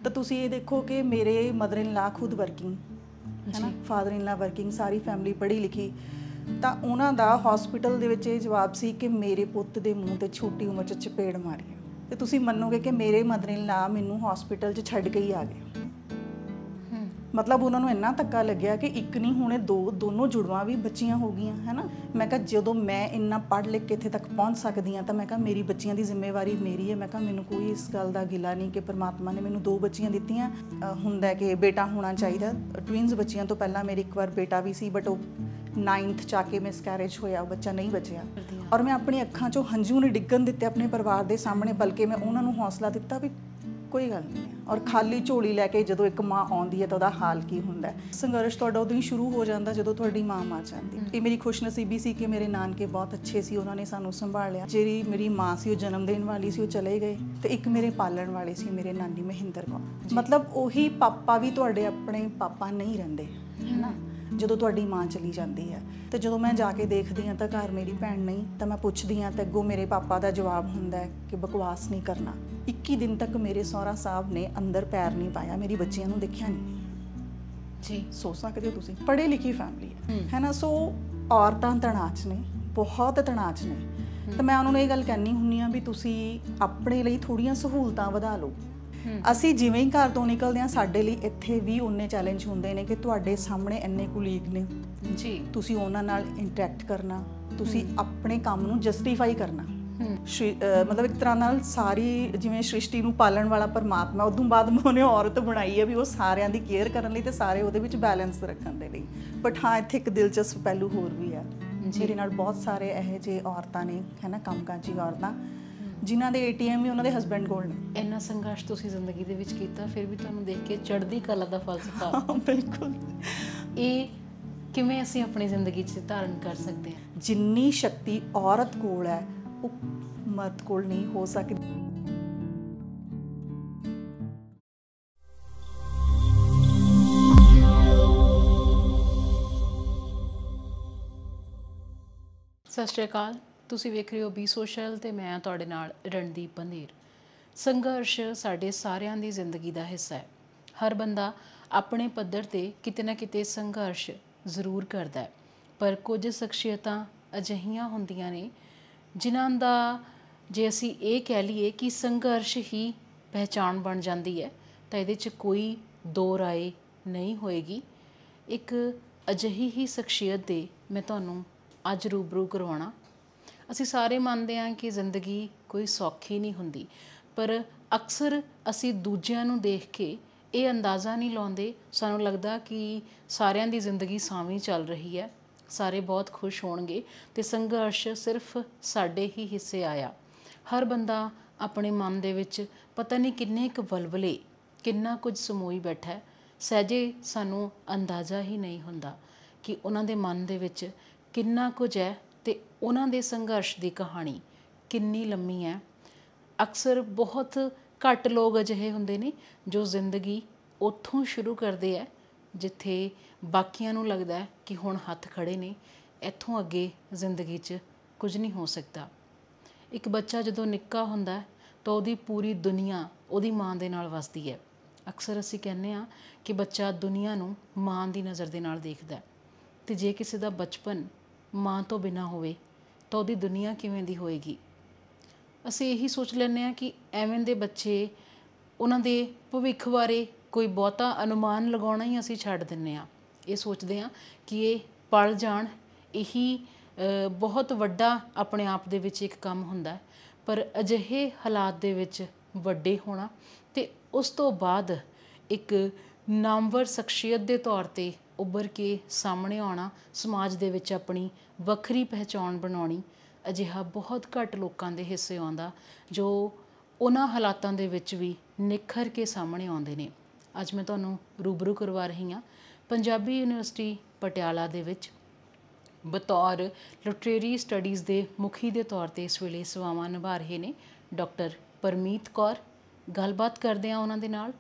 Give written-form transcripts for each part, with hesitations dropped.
तो तुसी ये देखो कि मेरे मदर इन ला खुद वर्किंग है ना, फादर इन ला वर्किंग, सारी फैमिली पढ़ी लिखी। ਤਾਂ ਉਹਨਾਂ ਦਾ ਹਸਪੀਟਲ ਦੇ ਵਿੱਚ ਇਹ ਜਵਾਬ ਸੀ ਕਿ ਮੇਰੇ ਪੁੱਤ ਦੇ ਮੂੰਹ ਤੇ ਛੋਟੀ ਉਮਰ 'ਚ ਚਪੇੜ ਮਾਰੀ ਹੈ। ਤੇ ਤੁਸੀਂ ਮੰਨੋਗੇ ਕਿ ਮੇਰੇ ਮਦਰ ਇਨ ਲਾ ਮੈਨੂੰ ਹਸਪੀਟਲ 'ਚ ਛੱਡ ਕੇ ਹੀ ਆ ਗਏ। ਮਤਲਬ ਉਹਨਾਂ ਨੂੰ ਇੰਨਾ ਧੱਕਾ ਲੱਗਿਆ ਕਿ ਇੱਕ ਨਹੀਂ ਹੁਣੇ ਦੋਨੋਂ ਜੁੜਵਾਂ ਵੀ ਬੱਚੀਆਂ ਹੋ ਗਈਆਂ ਹੈ ਨਾ। ਮੈਂ ਕਿਹਾ ਜਦੋਂ ਮੈਂ ਇੰਨਾ ਪੜ੍ਹ ਲਿਖ ਕੇ ਇੱਥੇ ਤੱਕ ਪਹੁੰਚ ਸਕਦੀ ਹਾਂ ਤਾਂ ਮੈਂ ਕਿਹਾ ਮੇਰੀ ਬੱਚੀਆਂ ਦੀ ਜ਼ਿੰਮੇਵਾਰੀ ਮੇਰੀ ਹੈ। ਮੈਂ ਕਿਹਾ ਮੈਨੂੰ ਕੋਈ ਇਸ ਗੱਲ ਦਾ ਗਿਲਾ ਨਹੀਂ ਕਿ ਪਰਮਾਤਮਾ ਨੇ ਮੈਨੂੰ 2 ਬੱਚੀਆਂ ਦਿੱਤੀਆਂ। ਹੁੰਦਾ ਕਿ ਬੇਟਾ ਹੋਣਾ ਚਾਹੀਦਾ। ਟਵਿੰਸ ਬੱਚੀਆਂ ਤੋਂ ਪਹਿਲਾਂ ਮੇਰੀ ਇੱਕ ਵਾਰ ਬੇਟਾ ਵੀ ਸੀ, ਬਟ ਉਹ 9th 'ਚ ਆ ਕੇ ਮਿਸਕੈਰੇਜ ਹੋਇਆ, ਉਹ ਬੱਚਾ ਨਹੀਂ ਬਚਿਆ। ਔਰ ਮੈਂ ਆਪਣੀ ਅੱਖਾਂ 'ਚੋਂ ਹੰਝੂ ਨਹੀਂ ਡਿੱਗਣ ਦਿੱਤੇ ਆਪਣੇ ਪਰਿਵਾਰ ਦੇ ਸਾਹਮਣੇ, ਬਲਕਿ ਮੈਂ ਉਹਨਾਂ ਨੂੰ ਹੌਸਲਾ ਦਿੱਤਾ ਵੀ ਕੋਈ ਗੱਲ ਨਹੀਂ ਹੈ। ਔਰ ਖਾਲੀ ਝੋਲੀ ਲੈ ਕੇ ਜਦੋਂ ਇੱਕ ਮਾਂ ਆਉਂਦੀ ਹੈ ਤਾਂ ਉਹਦਾ ਹਾਲ ਕੀ ਹੁੰਦਾ। ਸੰਘਰਸ਼ ਤੁਹਾਡਾ ਉਦੋਂ ਹੀ ਸ਼ੁਰੂ ਹੋ ਜਾਂਦਾ ਜਦੋਂ ਤੁਹਾਡੀ ਮਾਂ ਮਰ ਜਾਂਦੀ। ਇਹ ਮੇਰੀ ਖੁਸ਼ਨਸੀਬੀ ਸੀ ਕਿ ਮੇਰੇ ਨਾਨਕੇ ਬਹੁਤ ਅੱਛੇ ਸੀ, ਉਹਨਾਂ ਨੇ ਸਾਨੂੰ ਸੰਭਾਲਿਆ। ਜਿਹੜੀ ਮੇਰੀ ਮਾਂ ਸੀ ਉਹ ਜਨਮ ਦੇਣ ਵਾਲੀ ਸੀ, ਉਹ ਚਲੇ ਗਏ। ਤੇ ਇੱਕ ਮੇਰੇ ਪਾਲਣ ਵਾਲੇ ਸੀ ਮੇਰੇ ਨਾਨੀ ਮਹਿੰਦਰ ਕੌਰ। ਮਤਲਬ ਉਹੀ ਪਾਪਾ ਵੀ ਤੁਹਾਡੇ ਆਪਣੇ ਪਾਪਾ ਨਹੀਂ ਰਹਿੰਦੇ ਹੈ ਨਾ ਜਦੋਂ ਤੁਹਾਡੀ ਮਾਂ ਚਲੀ ਜਾਂਦੀ ਹੈ। ਤੇ ਜਦੋਂ ਮੈਂ ਜਾ ਕੇ ਦੇਖਦੀ ਹਾਂ ਤਾਂ ਘਰ ਮੇਰੀ ਭੈਣ ਨਹੀਂ, ਤਾਂ ਮੈਂ ਪੁੱਛਦੀ ਹਾਂ ਤਾਂ ਅੱਗੋਂ ਮੇਰੇ ਪਾਪਾ ਦਾ ਜਵਾਬ ਹੁੰਦਾ ਕਿ ਬਕਵਾਸ ਨਹੀਂ ਕਰਨਾ। 21 ਦਿਨ ਤੱਕ ਮੇਰੇ ਸਹੁਰਾ ਸਾਹਿਬ ਨੇ ਅੰਦਰ ਪੈਰ ਨਹੀਂ ਪਾਇਆ, ਮੇਰੀ ਬੱਚੀਆਂ ਨੂੰ ਦੇਖਿਆ ਨਹੀਂ ਜੀ। ਸੋਚ ਸਕਦੇ ਹੋ ਤੁਸੀਂ, ਪੜ੍ਹੇ ਲਿਖੀ ਫੈਮਿਲੀ ਹੈ ਨਾ। ਸੋ ਔਰਤਾਂ ਤਣਾਅ 'ਚ ਨੇ, ਬਹੁਤ ਤਣਾਅ 'ਚ ਨੇ। ਤਾਂ ਮੈਂ ਉਹਨਾਂ ਨੂੰ ਇਹ ਗੱਲ ਕਹਿੰਦੀ ਹੁੰਦੀ ਹਾਂ ਵੀ ਤੁਸੀਂ ਆਪਣੇ ਲਈ ਥੋੜ੍ਹੀਆਂ ਸਹੂਲਤਾਂ ਵਧਾ ਲਓ। ਅਸੀਂ ਜਿਵੇਂ ਹੀ ਘਰ ਤੋਂ ਨਿਕਲਦੇ ਹਾਂ ਸਾਡੇ ਲਈ ਇੱਥੇ ਵੀ ਉਨੇ ਚੈਲੰਜ ਹੁੰਦੇ ਨੇ ਕਿ ਤੁਹਾਡੇ ਸਾਹਮਣੇ ਇੰਨੇ ਕੁਲੀਗ ਨੇ ਜੀ, ਤੁਸੀਂ ਉਹਨਾਂ ਨਾਲ ਇੰਟਰੈਕਟ ਕਰਨਾ, ਤੁਸੀਂ ਆਪਣੇ ਕੰਮ ਨੂੰ ਜਸਟੀਫਾਈ ਕਰਨਾ। ਮਤਲਬ ਇੱਕ ਤਰ੍ਹਾਂ ਨਾਲ ਸਾਰੀ ਜਿਵੇਂ ਸ੍ਰਿਸ਼ਟੀ ਨੂੰ ਪਾਲਣ ਵਾਲਾ ਪਰਮਾਤਮਾ, ਉਦੋਂ ਬਾਅਦ ਉਹਨੇ ਔਰਤ ਬਣਾਈ ਹੈ ਵੀ ਉਹ ਸਾਰਿਆਂ ਦੀ ਕੇਅਰ ਕਰਨ ਲਈ ਤੇ ਸਾਰੇ ਉਹਦੇ ਵਿੱਚ ਬੈਲੈਂਸ ਰੱਖਣ ਦੇ ਲਈ। ਬਟ ਹਾਂ, ਇੱਥੇ ਇੱਕ ਦਿਲਚਸਪ ਪਹਿਲੂ ਹੋਰ ਵੀ ਹੈ। ਮੇਰੇ ਨਾਲ ਬਹੁਤ ਸਾਰੇ ਇਹੋ ਜਿਹੇ ਔਰਤਾਂ ਨੇ ਹੈ ਨਾ, ਕੰਮਕਾਜੀ ਔਰਤਾਂ ਜਿਨ੍ਹਾਂ ਦੇ ATM ਵੀ ਉਹਨਾਂ ਦੇ ਹਸਬੈਂਡ ਕੋਲ ਨੇ। ਇੰਨਾ ਸੰਘਰਸ਼ ਤੁਸੀਂ ਜ਼ਿੰਦਗੀ ਦੇ ਵਿੱਚ ਕੀਤਾ, ਫਿਰ ਵੀ ਤੁਹਾਨੂੰ ਦੇਖ ਕੇ ਚੜ੍ਹਦੀ ਕਲਾ ਦਾ ਫਲਸਫਾ। ਬਿਲਕੁਲ। ਇਹ ਕਿਵੇਂ ਅਸੀਂ ਆਪਣੀ ਜ਼ਿੰਦਗੀ 'ਚ ਧਾਰਨ ਕਰ ਸਕਦੇ ਹਾਂ? ਜਿੰਨੀ ਸ਼ਕਤੀ ਔਰਤ ਕੋਲ ਹੈ ਉਹ ਮਰਦ ਕੋਲ ਨਹੀਂ ਹੋ ਸਕਦੀ। ਸਤਿ ਸ਼੍ਰੀ ਅਕਾਲ, ਤੁਸੀਂ ਵੇਖ ਰਹੇ ਹੋ ਬੀ ਸੋਸ਼ਲ ਤੇ ਮੈਂ ਤੁਹਾਡੇ ਨਾਲ ਰਣਦੀਪ ਬੰਦੇਰ। ਸੰਘਰਸ਼ ਸਾਡੇ ਸਾਰਿਆਂ ਦੀ ਜ਼ਿੰਦਗੀ ਦਾ ਹਿੱਸਾ ਹੈ। ਹਰ ਬੰਦਾ ਆਪਣੇ ਪੱਧਰ ਤੇ ਕਿਤੇ ਨਾ ਕਿਤੇ ਸੰਘਰਸ਼ ਜ਼ਰੂਰ ਕਰਦਾ ਹੈ, ਪਰ ਕੁਝ ਸ਼ਖਸੀਅਤਾਂ ਅਜਿਹੀਆਂ ਹੁੰਦੀਆਂ ਨੇ ਜਿਨ੍ਹਾਂ ਦਾ ਜੇ ਅਸੀਂ ਇਹ ਕਹਿ ਲਈਏ ਕਿ ਸੰਘਰਸ਼ ਹੀ ਪਹਿਚਾਣ ਬਣ ਜਾਂਦੀ ਹੈ ਤਾਂ ਇਹਦੇ 'ਚ ਕੋਈ ਦੋ ਰਾਏ ਨਹੀਂ ਹੋਏਗੀ। ਇੱਕ ਅਜਿਹੀ ਹੀ ਸ਼ਖਸੀਅਤ ਦੇ ਮੈਂ ਤੁਹਾਨੂੰ ਅੱਜ ਰੂਬਰੂ ਕਰਵਾਉਣਾ। ਅਸੀਂ ਸਾਰੇ ਮੰਨਦੇ ਹਾਂ ਕਿ ਜ਼ਿੰਦਗੀ ਕੋਈ ਸੌਖੀ ਨਹੀਂ ਹੁੰਦੀ, ਪਰ ਅਕਸਰ ਅਸੀਂ ਦੂਜਿਆਂ ਨੂੰ ਦੇਖ ਕੇ ਇਹ ਅੰਦਾਜ਼ਾ ਨਹੀਂ ਲਾਉਂਦੇ। ਸਾਨੂੰ ਲੱਗਦਾ ਕਿ ਸਾਰਿਆਂ ਦੀ ਜ਼ਿੰਦਗੀ ਸਾਵੇਂ ਚੱਲ ਰਹੀ ਹੈ, ਸਾਰੇ ਬਹੁਤ ਖੁਸ਼ ਹੋਣਗੇ ਤੇ ਸੰਘਰਸ਼ ਸਿਰਫ ਸਾਡੇ ਹੀ ਹਿੱਸੇ ਆਇਆ। ਹਰ ਬੰਦਾ ਆਪਣੇ ਮਨ ਦੇ ਵਿੱਚ ਪਤਾ ਨਹੀਂ ਕਿੰਨੇ ਕੁ ਵਲਵਲੇ, ਕਿੰਨਾ ਕੁਝ ਸਮੋਈ ਬੈਠਾ ਹੈ। ਸਹਿਜੇ ਸਾਨੂੰ ਅੰਦਾਜ਼ਾ ਹੀ ਨਹੀਂ ਹੁੰਦਾ ਕਿ ਉਹਨਾਂ ਦੇ ਮਨ ਦੇ ਵਿੱਚ ਕਿੰਨਾ ਕੁਝ ਹੈ ਤੇ ਉਹਨਾਂ ਦੇ ਸੰਘਰਸ਼ ਦੀ ਕਹਾਣੀ ਕਿੰਨੀ ਲੰਮੀ ਹੈ। ਅਕਸਰ ਬਹੁਤ ਘੱਟ ਲੋਕ ਅਜਿਹੇ ਹੁੰਦੇ ਨੇ ਜੋ ਜ਼ਿੰਦਗੀ ਉੱਥੋਂ ਸ਼ੁਰੂ ਕਰਦੇ ਹੈ ਜਿੱਥੇ ਬਾਕੀਆਂ ਨੂੰ ਲੱਗਦਾ ਹੈ ਕਿ ਹੁਣ ਹੱਥ ਖੜ੍ਹੇ ਨੇ, ਇੱਥੋਂ ਅੱਗੇ ਜ਼ਿੰਦਗੀ 'ਚ ਕੁਝ ਨਹੀਂ ਹੋ ਸਕਦਾ। ਇੱਕ ਬੱਚਾ ਜਦੋਂ ਨਿੱਕਾ ਹੁੰਦਾ ਤਾਂ ਉਹਦੀ ਪੂਰੀ ਦੁਨੀਆ ਉਹਦੀ ਮਾਂ ਦੇ ਨਾਲ ਵਸਦੀ ਹੈ। ਅਕਸਰ ਅਸੀਂ ਕਹਿੰਦੇ ਹਾਂ ਕਿ ਬੱਚਾ ਦੁਨੀਆ ਨੂੰ ਮਾਂ ਦੀ ਨਜ਼ਰ ਦੇ ਨਾਲ ਦੇਖਦਾ ਅਤੇ ਜੇ ਕਿਸੇ ਦਾ ਬਚਪਨ ਮਾਂ ਤੋਂ ਬਿਨਾਂ ਹੋਵੇ ਤਾਂ ਉਹਦੀ ਦੁਨੀਆ ਕਿਵੇਂ ਦੀ ਹੋਏਗੀ। ਅਸੀਂ ਇਹੀ ਸੋਚ ਲੈਂਦੇ ਹਾਂ ਕਿ ਐਵੇਂ ਦੇ ਬੱਚੇ, ਉਹਨਾਂ ਦੇ ਭਵਿੱਖ ਬਾਰੇ ਕੋਈ ਬਹੁਤਾ ਅਨੁਮਾਨ ਲਗਾਉਣਾ ਹੀ ਅਸੀਂ ਛੱਡ ਦਿੰਦੇ ਹਾਂ। ਇਹ ਸੋਚਦੇ ਹਾਂ ਕਿ ਇਹ ਪਲ ਜਾਣ, ਇਹੀ ਬਹੁਤ ਵੱਡਾ ਆਪਣੇ ਆਪ ਦੇ ਵਿੱਚ ਇੱਕ ਕੰਮ ਹੁੰਦਾ। ਪਰ ਅਜਿਹੇ ਹਾਲਾਤ ਦੇ ਵਿੱਚ ਵੱਡੇ ਹੋਣਾ ਅਤੇ ਉਸ ਤੋਂ ਬਾਅਦ ਇੱਕ ਨਾਮਵਰ ਸ਼ਖਸੀਅਤ ਦੇ ਤੌਰ 'ਤੇ ਉੱਭਰ ਕੇ ਸਾਹਮਣੇ ਆਉਣਾ, ਸਮਾਜ ਦੇ ਵਿੱਚ ਆਪਣੀ ਵੱਖਰੀ ਪਹਿਚਾਣ ਬਣਾਉਣੀ, ਅਜਿਹਾ ਬਹੁਤ ਘੱਟ ਲੋਕਾਂ ਦੇ ਹਿੱਸੇ ਆਉਂਦਾ ਜੋ ਉਹਨਾਂ ਹਾਲਾਤਾਂ ਦੇ ਵਿੱਚ ਵੀ ਨਿਖਰ ਕੇ ਸਾਹਮਣੇ ਆਉਂਦੇ ਨੇ। ਅੱਜ ਮੈਂ ਤੁਹਾਨੂੰ ਰੂਬਰੂ ਕਰਵਾ ਰਹੀ ਹਾਂ ਪੰਜਾਬੀ ਯੂਨੀਵਰਸਿਟੀ ਪਟਿਆਲਾ ਦੇ ਵਿੱਚ ਬਤੌਰ ਲਿਟਰੇਰੀ ਸਟੱਡੀਜ਼ ਦੇ ਮੁਖੀ ਦੇ ਤੌਰ 'ਤੇ ਇਸ ਵੇਲੇ ਸੇਵਾਵਾਂ ਨਿਭਾ ਰਹੇ ਨੇ ਡਾਕਟਰ ਪਰਮੀਤ ਕੌਰ। ਗੱਲਬਾਤ ਕਰਦੇ ਹਾਂ ਉਹਨਾਂ ਦੇ ਨਾਲ,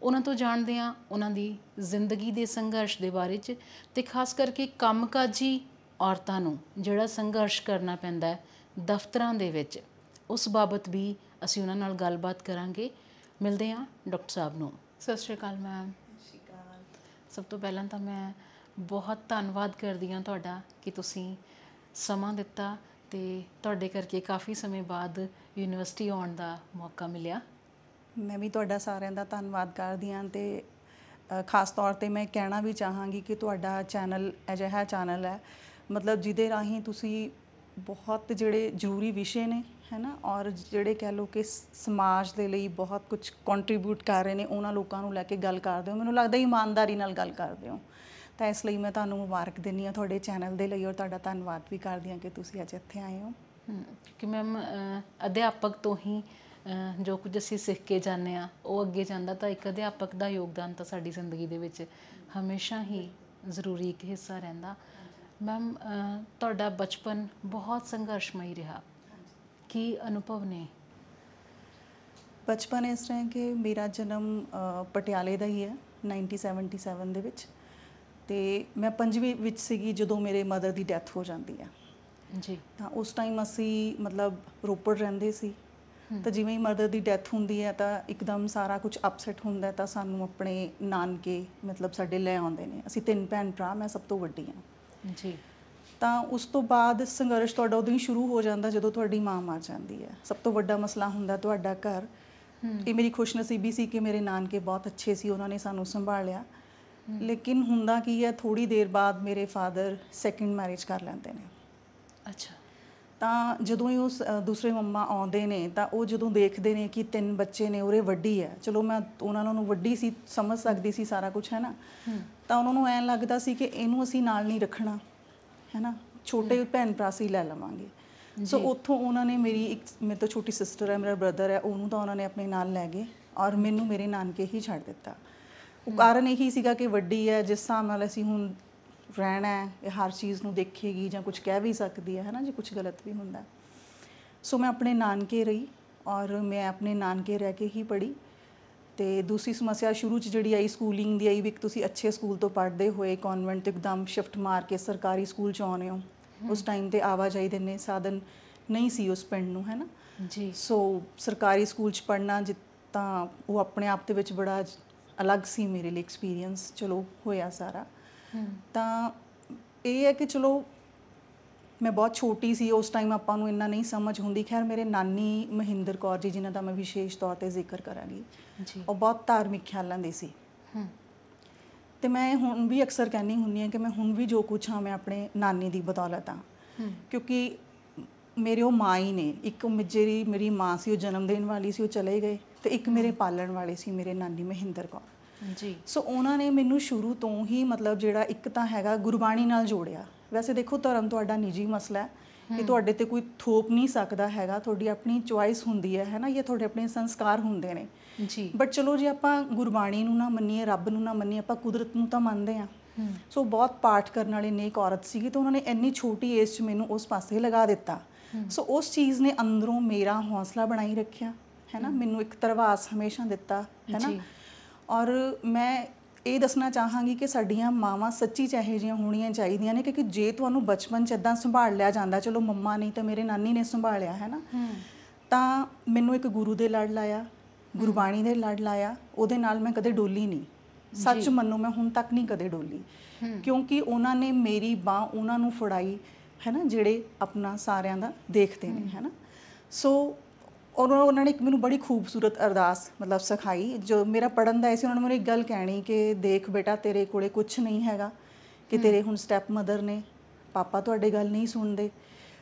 ਉਹਨਾਂ ਤੋਂ ਜਾਣਦੇ ਹਾਂ ਉਹਨਾਂ ਦੀ ਜ਼ਿੰਦਗੀ ਦੇ ਸੰਘਰਸ਼ ਦੇ ਬਾਰੇ 'ਚ ਅਤੇ ਖਾਸ ਕਰਕੇ ਕੰਮਕਾਜੀ ਔਰਤਾਂ ਨੂੰ ਜਿਹੜਾ ਸੰਘਰਸ਼ ਕਰਨਾ ਪੈਂਦਾ ਦਫ਼ਤਰਾਂ ਦੇ ਵਿੱਚ, ਉਸ ਬਾਬਤ ਵੀ ਅਸੀਂ ਉਹਨਾਂ ਨਾਲ ਗੱਲਬਾਤ ਕਰਾਂਗੇ। ਮਿਲਦੇ ਹਾਂ ਡਾਕਟਰ ਸਾਹਿਬ ਨੂੰ। ਸਤਿ ਸ਼੍ਰੀ ਅਕਾਲ ਮੈਮ। ਸਭ ਤੋਂ ਪਹਿਲਾਂ ਤਾਂ ਮੈਂ ਬਹੁਤ ਧੰਨਵਾਦ ਕਰਦੀ ਹਾਂ ਤੁਹਾਡਾ ਕਿ ਤੁਸੀਂ ਸਮਾਂ ਦਿੱਤਾ ਅਤੇ ਤੁਹਾਡੇ ਕਰਕੇ ਕਾਫੀ ਸਮੇਂ ਬਾਅਦ ਯੂਨੀਵਰਸਿਟੀ ਆਉਣ ਦਾ ਮੌਕਾ ਮਿਲਿਆ। ਮੈਂ ਵੀ ਤੁਹਾਡਾ ਸਾਰਿਆਂ ਦਾ ਧੰਨਵਾਦ ਕਰਦੀ ਹਾਂ ਅਤੇ ਖਾਸ ਤੌਰ 'ਤੇ ਮੈਂ ਕਹਿਣਾ ਵੀ ਚਾਹਾਂਗੀ ਕਿ ਤੁਹਾਡਾ ਚੈਨਲ ਅਜਿਹਾ ਚੈਨਲ ਹੈ ਮਤਲਬ ਜਿਹਦੇ ਰਾਹੀਂ ਤੁਸੀਂ ਬਹੁਤ ਜਿਹੜੇ ਜ਼ਰੂਰੀ ਵਿਸ਼ੇ ਨੇ ਹੈ ਨਾ ਔਰ ਜਿਹੜੇ ਕਹਿ ਲਓ ਕਿ ਸਮਾਜ ਦੇ ਲਈ ਬਹੁਤ ਕੁਝ ਕੰਟਰੀਬਿਊਟ ਕਰ ਰਹੇ ਨੇ ਉਹਨਾਂ ਲੋਕਾਂ ਨੂੰ ਲੈ ਕੇ ਗੱਲ ਕਰਦੇ ਹੋ। ਮੈਨੂੰ ਲੱਗਦਾ ਇਮਾਨਦਾਰੀ ਨਾਲ ਗੱਲ ਕਰਦੇ ਹੋ ਤਾਂ ਇਸ ਲਈ ਮੈਂ ਤੁਹਾਨੂੰ ਮੁਬਾਰਕ ਦਿੰਦੀ ਹਾਂ ਤੁਹਾਡੇ ਚੈਨਲ ਦੇ ਲਈ ਔਰ ਤੁਹਾਡਾ ਧੰਨਵਾਦ ਵੀ ਕਰਦੀ ਹਾਂ ਕਿ ਤੁਸੀਂ ਅੱਜ ਇੱਥੇ ਆਏ ਹੋ। ਕਿਉਂਕਿ ਮੈਮ ਅਧਿਆਪਕ ਤੋਂ ਹੀ ਜੋ ਕੁਝ ਅਸੀਂ ਸਿੱਖ ਕੇ ਜਾਂਦੇ ਹਾਂ ਉਹ ਅੱਗੇ ਜਾਂਦਾ, ਤਾਂ ਇੱਕ ਅਧਿਆਪਕ ਦਾ ਯੋਗਦਾਨ ਤਾਂ ਸਾਡੀ ਜ਼ਿੰਦਗੀ ਦੇ ਵਿੱਚ ਹਮੇਸ਼ਾ ਹੀ ਜ਼ਰੂਰੀ ਇੱਕ ਹਿੱਸਾ ਰਹਿੰਦਾ। ਮੈਮ ਤੁਹਾਡਾ ਬਚਪਨ ਬਹੁਤ ਸੰਘਰਸ਼ਮਈ ਰਿਹਾ, ਕੀ ਅਨੁਭਵ ਨੇ? ਬਚਪਨ ਇਸ ਤਰ੍ਹਾਂ ਕਿ ਮੇਰਾ ਜਨਮ ਪਟਿਆਲੇ ਦਾ ਹੀ ਹੈ 1977 ਦੇ ਵਿੱਚ ਅਤੇ ਮੈਂ 5ਵੀਂ ਵਿੱਚ ਸੀਗੀ ਜਦੋਂ ਮੇਰੇ ਮਦਰ ਦੀ ਡੈਥ ਹੋ ਜਾਂਦੀ ਹੈ ਜੀ। ਤਾਂ ਉਸ ਟਾਈਮ ਅਸੀਂ ਮਤਲਬ ਰੋਪੜ ਰਹਿੰਦੇ ਸੀ ਤਾਂ ਜਿਵੇਂ ਹੀ ਮਦਰ ਦੀ ਡੈਥ ਹੁੰਦੀ ਹੈ ਤਾਂ ਇੱਕਦਮ ਸਾਰਾ ਕੁਝ ਅਪਸੈਟ ਹੁੰਦਾ ਤਾਂ ਸਾਨੂੰ ਆਪਣੇ ਨਾਨਕੇ ਮਤਲਬ ਸਾਡੇ ਲੈ ਆਉਂਦੇ ਨੇ। ਅਸੀਂ 3 ਭੈਣ ਭਰਾ, ਮੈਂ ਸਭ ਤੋਂ ਵੱਡੀ ਹਾਂ ਜੀ। ਤਾਂ ਉਸ ਤੋਂ ਬਾਅਦ ਸੰਘਰਸ਼ ਤੁਹਾਡਾ ਉਦੋਂ ਹੀ ਸ਼ੁਰੂ ਹੋ ਜਾਂਦਾ ਜਦੋਂ ਤੁਹਾਡੀ ਮਾਂ ਮਰ ਜਾਂਦੀ ਹੈ। ਸਭ ਤੋਂ ਵੱਡਾ ਮਸਲਾ ਹੁੰਦਾ ਤੁਹਾਡਾ ਘਰ। ਇਹ ਮੇਰੀ ਖੁਸ਼ਨਸੀਬੀ ਸੀ ਕਿ ਮੇਰੇ ਨਾਨਕੇ ਬਹੁਤ ਅੱਛੇ ਸੀ, ਉਹਨਾਂ ਨੇ ਸਾਨੂੰ ਸੰਭਾਲਿਆ। ਲੇਕਿਨ ਹੁੰਦਾ ਕੀ ਹੈ, ਥੋੜ੍ਹੀ ਦੇਰ ਬਾਅਦ ਮੇਰੇ ਫਾਦਰ ਸੈਕਿੰਡ ਮੈਰਿਜ ਕਰ ਲੈਂਦੇ ਨੇ। ਅੱਛਾ। ਤਾਂ ਜਦੋਂ ਹੀ ਉਸ ਦੂਸਰੇ ਮੰਮਾ ਆਉਂਦੇ ਨੇ ਤਾਂ ਉਹ ਜਦੋਂ ਦੇਖਦੇ ਨੇ ਕਿ 3 ਬੱਚੇ ਨੇ, ਉਹਦੇ ਵੱਡੀ ਹੈ, ਚਲੋ ਮੈਂ ਉਹਨਾਂ ਨੂੰ ਵੱਡੀ ਸੀ, ਸਮਝ ਸਕਦੀ ਸੀ ਸਾਰਾ ਕੁਝ ਹੈ ਨਾ, ਤਾਂ ਉਹਨਾਂ ਨੂੰ ਐਂ ਲੱਗਦਾ ਸੀ ਕਿ ਇਹਨੂੰ ਅਸੀਂ ਨਾਲ ਨਹੀਂ ਰੱਖਣਾ ਹੈ ਨਾ, ਛੋਟੇ ਭੈਣ ਭਰਾ ਸੀ ਲੈ ਲਵਾਂਗੇ। ਸੋ ਉੱਥੋਂ ਉਹਨਾਂ ਨੇ ਮੇਰੀ ਇੱਕ ਮੇਰੇ ਤੋਂ ਛੋਟੀ ਸਿਸਟਰ ਹੈ, ਮੇਰਾ ਬ੍ਰਦਰ ਹੈ, ਉਹਨੂੰ ਤਾਂ ਉਹਨਾਂ ਨੇ ਆਪਣੇ ਨਾਲ ਲੈ ਗਏ ਔਰ ਮੈਨੂੰ ਮੇਰੇ ਨਾਨਕੇ ਹੀ ਛੱਡ ਦਿੱਤਾ। ਉਹ ਕਾਰਨ ਇਹੀ ਸੀਗਾ ਕਿ ਵੱਡੀ ਹੈ, ਜਿਸ ਹਿਸਾਬ ਨਾਲ ਅਸੀਂ ਹੁਣ ਰਹਿਣਾ ਹੈ, ਇਹ ਹਰ ਚੀਜ਼ ਨੂੰ ਦੇਖੇਗੀ ਜਾਂ ਕੁਝ ਕਹਿ ਵੀ ਸਕਦੀ ਹੈ ਨਾ, ਜੇ ਕੁਝ ਗਲਤ ਵੀ ਹੁੰਦਾ। ਸੋ ਮੈਂ ਆਪਣੇ ਨਾਨਕੇ ਰਹੀ ਔਰ ਮੈਂ ਆਪਣੇ ਨਾਨਕੇ ਰਹਿ ਕੇ ਹੀ ਪੜ੍ਹੀ। ਅਤੇ ਦੂਸਰੀ ਸਮੱਸਿਆ ਸ਼ੁਰੂ 'ਚ ਜਿਹੜੀ ਆਈ ਸਕੂਲਿੰਗ ਦੀ ਆਈ ਵੀ, ਤੁਸੀਂ ਅੱਛੇ ਸਕੂਲ ਤੋਂ ਪੜ੍ਹਦੇ ਹੋਏ ਕਨਵੈਂਟ ਤੋਂ ਇੱਕਦਮ ਸ਼ਿਫਟ ਮਾਰ ਕੇ ਸਰਕਾਰੀ ਸਕੂਲ 'ਚ ਆਉਂਦੇ ਹੋ। ਉਸ ਟਾਈਮ 'ਤੇ ਆਵਾਜਾਈ ਦੇ ਇੰਨੇ ਸਾਧਨ ਨਹੀਂ ਸੀ ਉਸ ਪਿੰਡ ਨੂੰ ਹੈ ਨਾ ਜੀ। ਸੋ ਸਰਕਾਰੀ ਸਕੂਲ 'ਚ ਪੜ੍ਹਨਾ ਤਾਂ ਉਹ ਆਪਣੇ ਆਪ ਦੇ ਵਿੱਚ ਬੜਾ ਅਲੱਗ ਸੀ ਮੇਰੇ ਲਈ ਐਕਸਪੀਰੀਅੰਸ। ਚਲੋ ਹੋਇਆ ਸਾਰਾ। ਤਾਂ ਇਹ ਹੈ ਕਿ ਚਲੋ ਮੈਂ ਬਹੁਤ ਛੋਟੀ ਸੀ ਉਸ ਟਾਈਮ, ਆਪਾਂ ਨੂੰ ਇੰਨਾ ਨਹੀਂ ਸਮਝ ਹੁੰਦੀ। ਖੈਰ ਮੇਰੇ ਨਾਨੀ ਮਹਿੰਦਰ ਕੌਰ ਜੀ, ਜਿਨ੍ਹਾਂ ਦਾ ਮੈਂ ਵਿਸ਼ੇਸ਼ ਤੌਰ 'ਤੇ ਜ਼ਿਕਰ ਕਰਾਂਗੀ, ਉਹ ਬਹੁਤ ਧਾਰਮਿਕ ਖਿਆਲਾਂ ਦੇ ਸੀ। ਅਤੇ ਮੈਂ ਹੁਣ ਵੀ ਅਕਸਰ ਕਹਿੰਦੀ ਹੁੰਦੀ ਹਾਂ ਕਿ ਮੈਂ ਹੁਣ ਵੀ ਜੋ ਕੁਛ ਹਾਂ ਮੈਂ ਆਪਣੇ ਨਾਨੀ ਦੀ ਬਦੌਲਤ ਹਾਂ, ਕਿਉਂਕਿ ਮੇਰੇ ਉਹ ਮਾਂ ਹੀ ਨੇ। ਇੱਕ ਜਿਹੜੀ ਮੇਰੀ ਮਾਂ ਸੀ ਉਹ ਜਨਮ ਦੇਣ ਵਾਲੀ ਸੀ, ਉਹ ਚਲੇ ਗਏ, ਅਤੇ ਇੱਕ ਮੇਰੇ ਪਾਲਣ ਵਾਲੇ ਸੀ ਮੇਰੇ ਨਾਨੀ ਮਹਿੰਦਰ ਕੌਰ ਜੀ। ਸੋ ਉਹਨਾਂ ਨੇ ਮੈਨੂੰ ਸ਼ੁਰੂ ਤੋਂ ਹੀ ਮਤਲਬ ਜਿਹੜਾ ਇੱਕ ਤਾਂ ਹੈਗਾ ਗੁਰਬਾਣੀ ਨਾਲ ਜੋੜਿਆ। ਵੈਸੇ ਦੇਖੋ ਧਰਮ ਤੁਹਾਡਾ ਨਿੱਜੀ ਮਸਲਾ ਹੈ, ਇਹ ਤੁਹਾਡੇ 'ਤੇ ਕੋਈ ਥੋਪ ਨਹੀਂ ਸਕਦਾ ਹੈਗਾ, ਤੁਹਾਡੀ ਆਪਣੀ ਚੋਇਸ ਹੁੰਦੀ ਹੈ ਨਾ, ਇਹ ਤੁਹਾਡੇ ਆਪਣੇ ਸੰਸਕਾਰ ਹੁੰਦੇ ਨੇ ਜੀ। ਬਟ ਚਲੋ ਜੇ ਆਪਾਂ ਗੁਰਬਾਣੀ ਨੂੰ ਨਾ ਮੰਨੀਏ, ਰੱਬ ਨੂੰ ਨਾ ਮੰਨੀਏ, ਆਪਾਂ ਕੁਦਰਤ ਨੂੰ ਤਾਂ ਮੰਨਦੇ ਹਾਂ। ਸੋ ਬਹੁਤ ਪਾਠ ਕਰਨ ਵਾਲੇ ਨੇਕ ਔਰਤ ਸੀਗੀ, ਤਾਂ ਉਹਨਾਂ ਨੇ ਇੰਨੀ ਛੋਟੀ ਏਜ 'ਚ ਮੈਨੂੰ ਉਸ ਪਾਸੇ ਲਗਾ ਦਿੱਤਾ। ਸੋ ਉਸ ਚੀਜ਼ ਨੇ ਅੰਦਰੋਂ ਮੇਰਾ ਹੌਸਲਾ ਬਣਾਈ ਰੱਖਿਆ ਹੈ ਨਾ, ਮੈਨੂੰ ਇੱਕ ਧਰਵਾਸ ਹਮੇਸ਼ਾ ਦਿੱਤਾ ਹੈ ਨਾ। ਔਰ ਮੈਂ ਇਹ ਦੱਸਣਾ ਚਾਹਾਂਗੀ ਕਿ ਸਾਡੀਆਂ ਮਾਵਾਂ ਸੱਚੀ ਇਹੋ ਜਿਹੀਆਂ ਹੋਣੀਆਂ ਚਾਹੀਦੀਆਂ ਨੇ, ਕਿਉਂਕਿ ਜੇ ਤੁਹਾਨੂੰ ਬਚਪਨ 'ਚ ਇੱਦਾਂ ਸੰਭਾਲ ਲਿਆ ਜਾਂਦਾ, ਚਲੋ ਮੰਮਾ ਨਹੀਂ ਤਾਂ ਮੇਰੇ ਨਾਨੀ ਨੇ ਸੰਭਾਲਿਆ ਹੈ ਨਾ, ਤਾਂ ਮੈਨੂੰ ਇੱਕ ਗੁਰੂ ਦੇ ਲੜ ਲਾਇਆ, ਗੁਰਬਾਣੀ ਦੇ ਲੜ ਲਾਇਆ, ਉਹਦੇ ਨਾਲ ਮੈਂ ਕਦੇ ਡੋਲੀ ਨਹੀਂ। ਸੱਚ ਮੰਨੋ ਮੈਂ ਹੁਣ ਤੱਕ ਨਹੀਂ ਕਦੇ ਡੋਲੀ, ਕਿਉਂਕਿ ਉਹਨਾਂ ਨੇ ਮੇਰੀ ਬਾਂਹ ਉਹਨਾਂ ਨੂੰ ਫੜਾਈ ਹੈ ਨਾ, ਜਿਹੜੇ ਆਪਣਾ ਸਾਰਿਆਂ ਦਾ ਦੇਖਦੇ ਨੇ ਹੈ ਨਾ। ਸੋ ਉਹਨਾਂ ਨੇ ਇੱਕ ਮੈਨੂੰ ਬੜੀ ਖੂਬਸੂਰਤ ਅਰਦਾਸ ਮਤਲਬ ਸਿਖਾਈ। ਜੋ ਮੇਰਾ ਪੜ੍ਹਨ ਦਾ ਸੀ, ਉਹਨਾਂ ਨੇ ਮੈਨੂੰ ਇੱਕ ਗੱਲ ਕਹਿਣੀ ਕਿ ਦੇਖ ਬੇਟਾ, ਤੇਰੇ ਕੋਲੇ ਕੁਛ ਨਹੀਂ ਹੈਗਾ, ਕਿ ਤੇਰੇ ਹੁਣ ਸਟੈਪ ਮਦਰ ਨੇ, ਪਾਪਾ ਤੁਹਾਡੇ ਗੱਲ ਨਹੀਂ ਸੁਣਦੇ,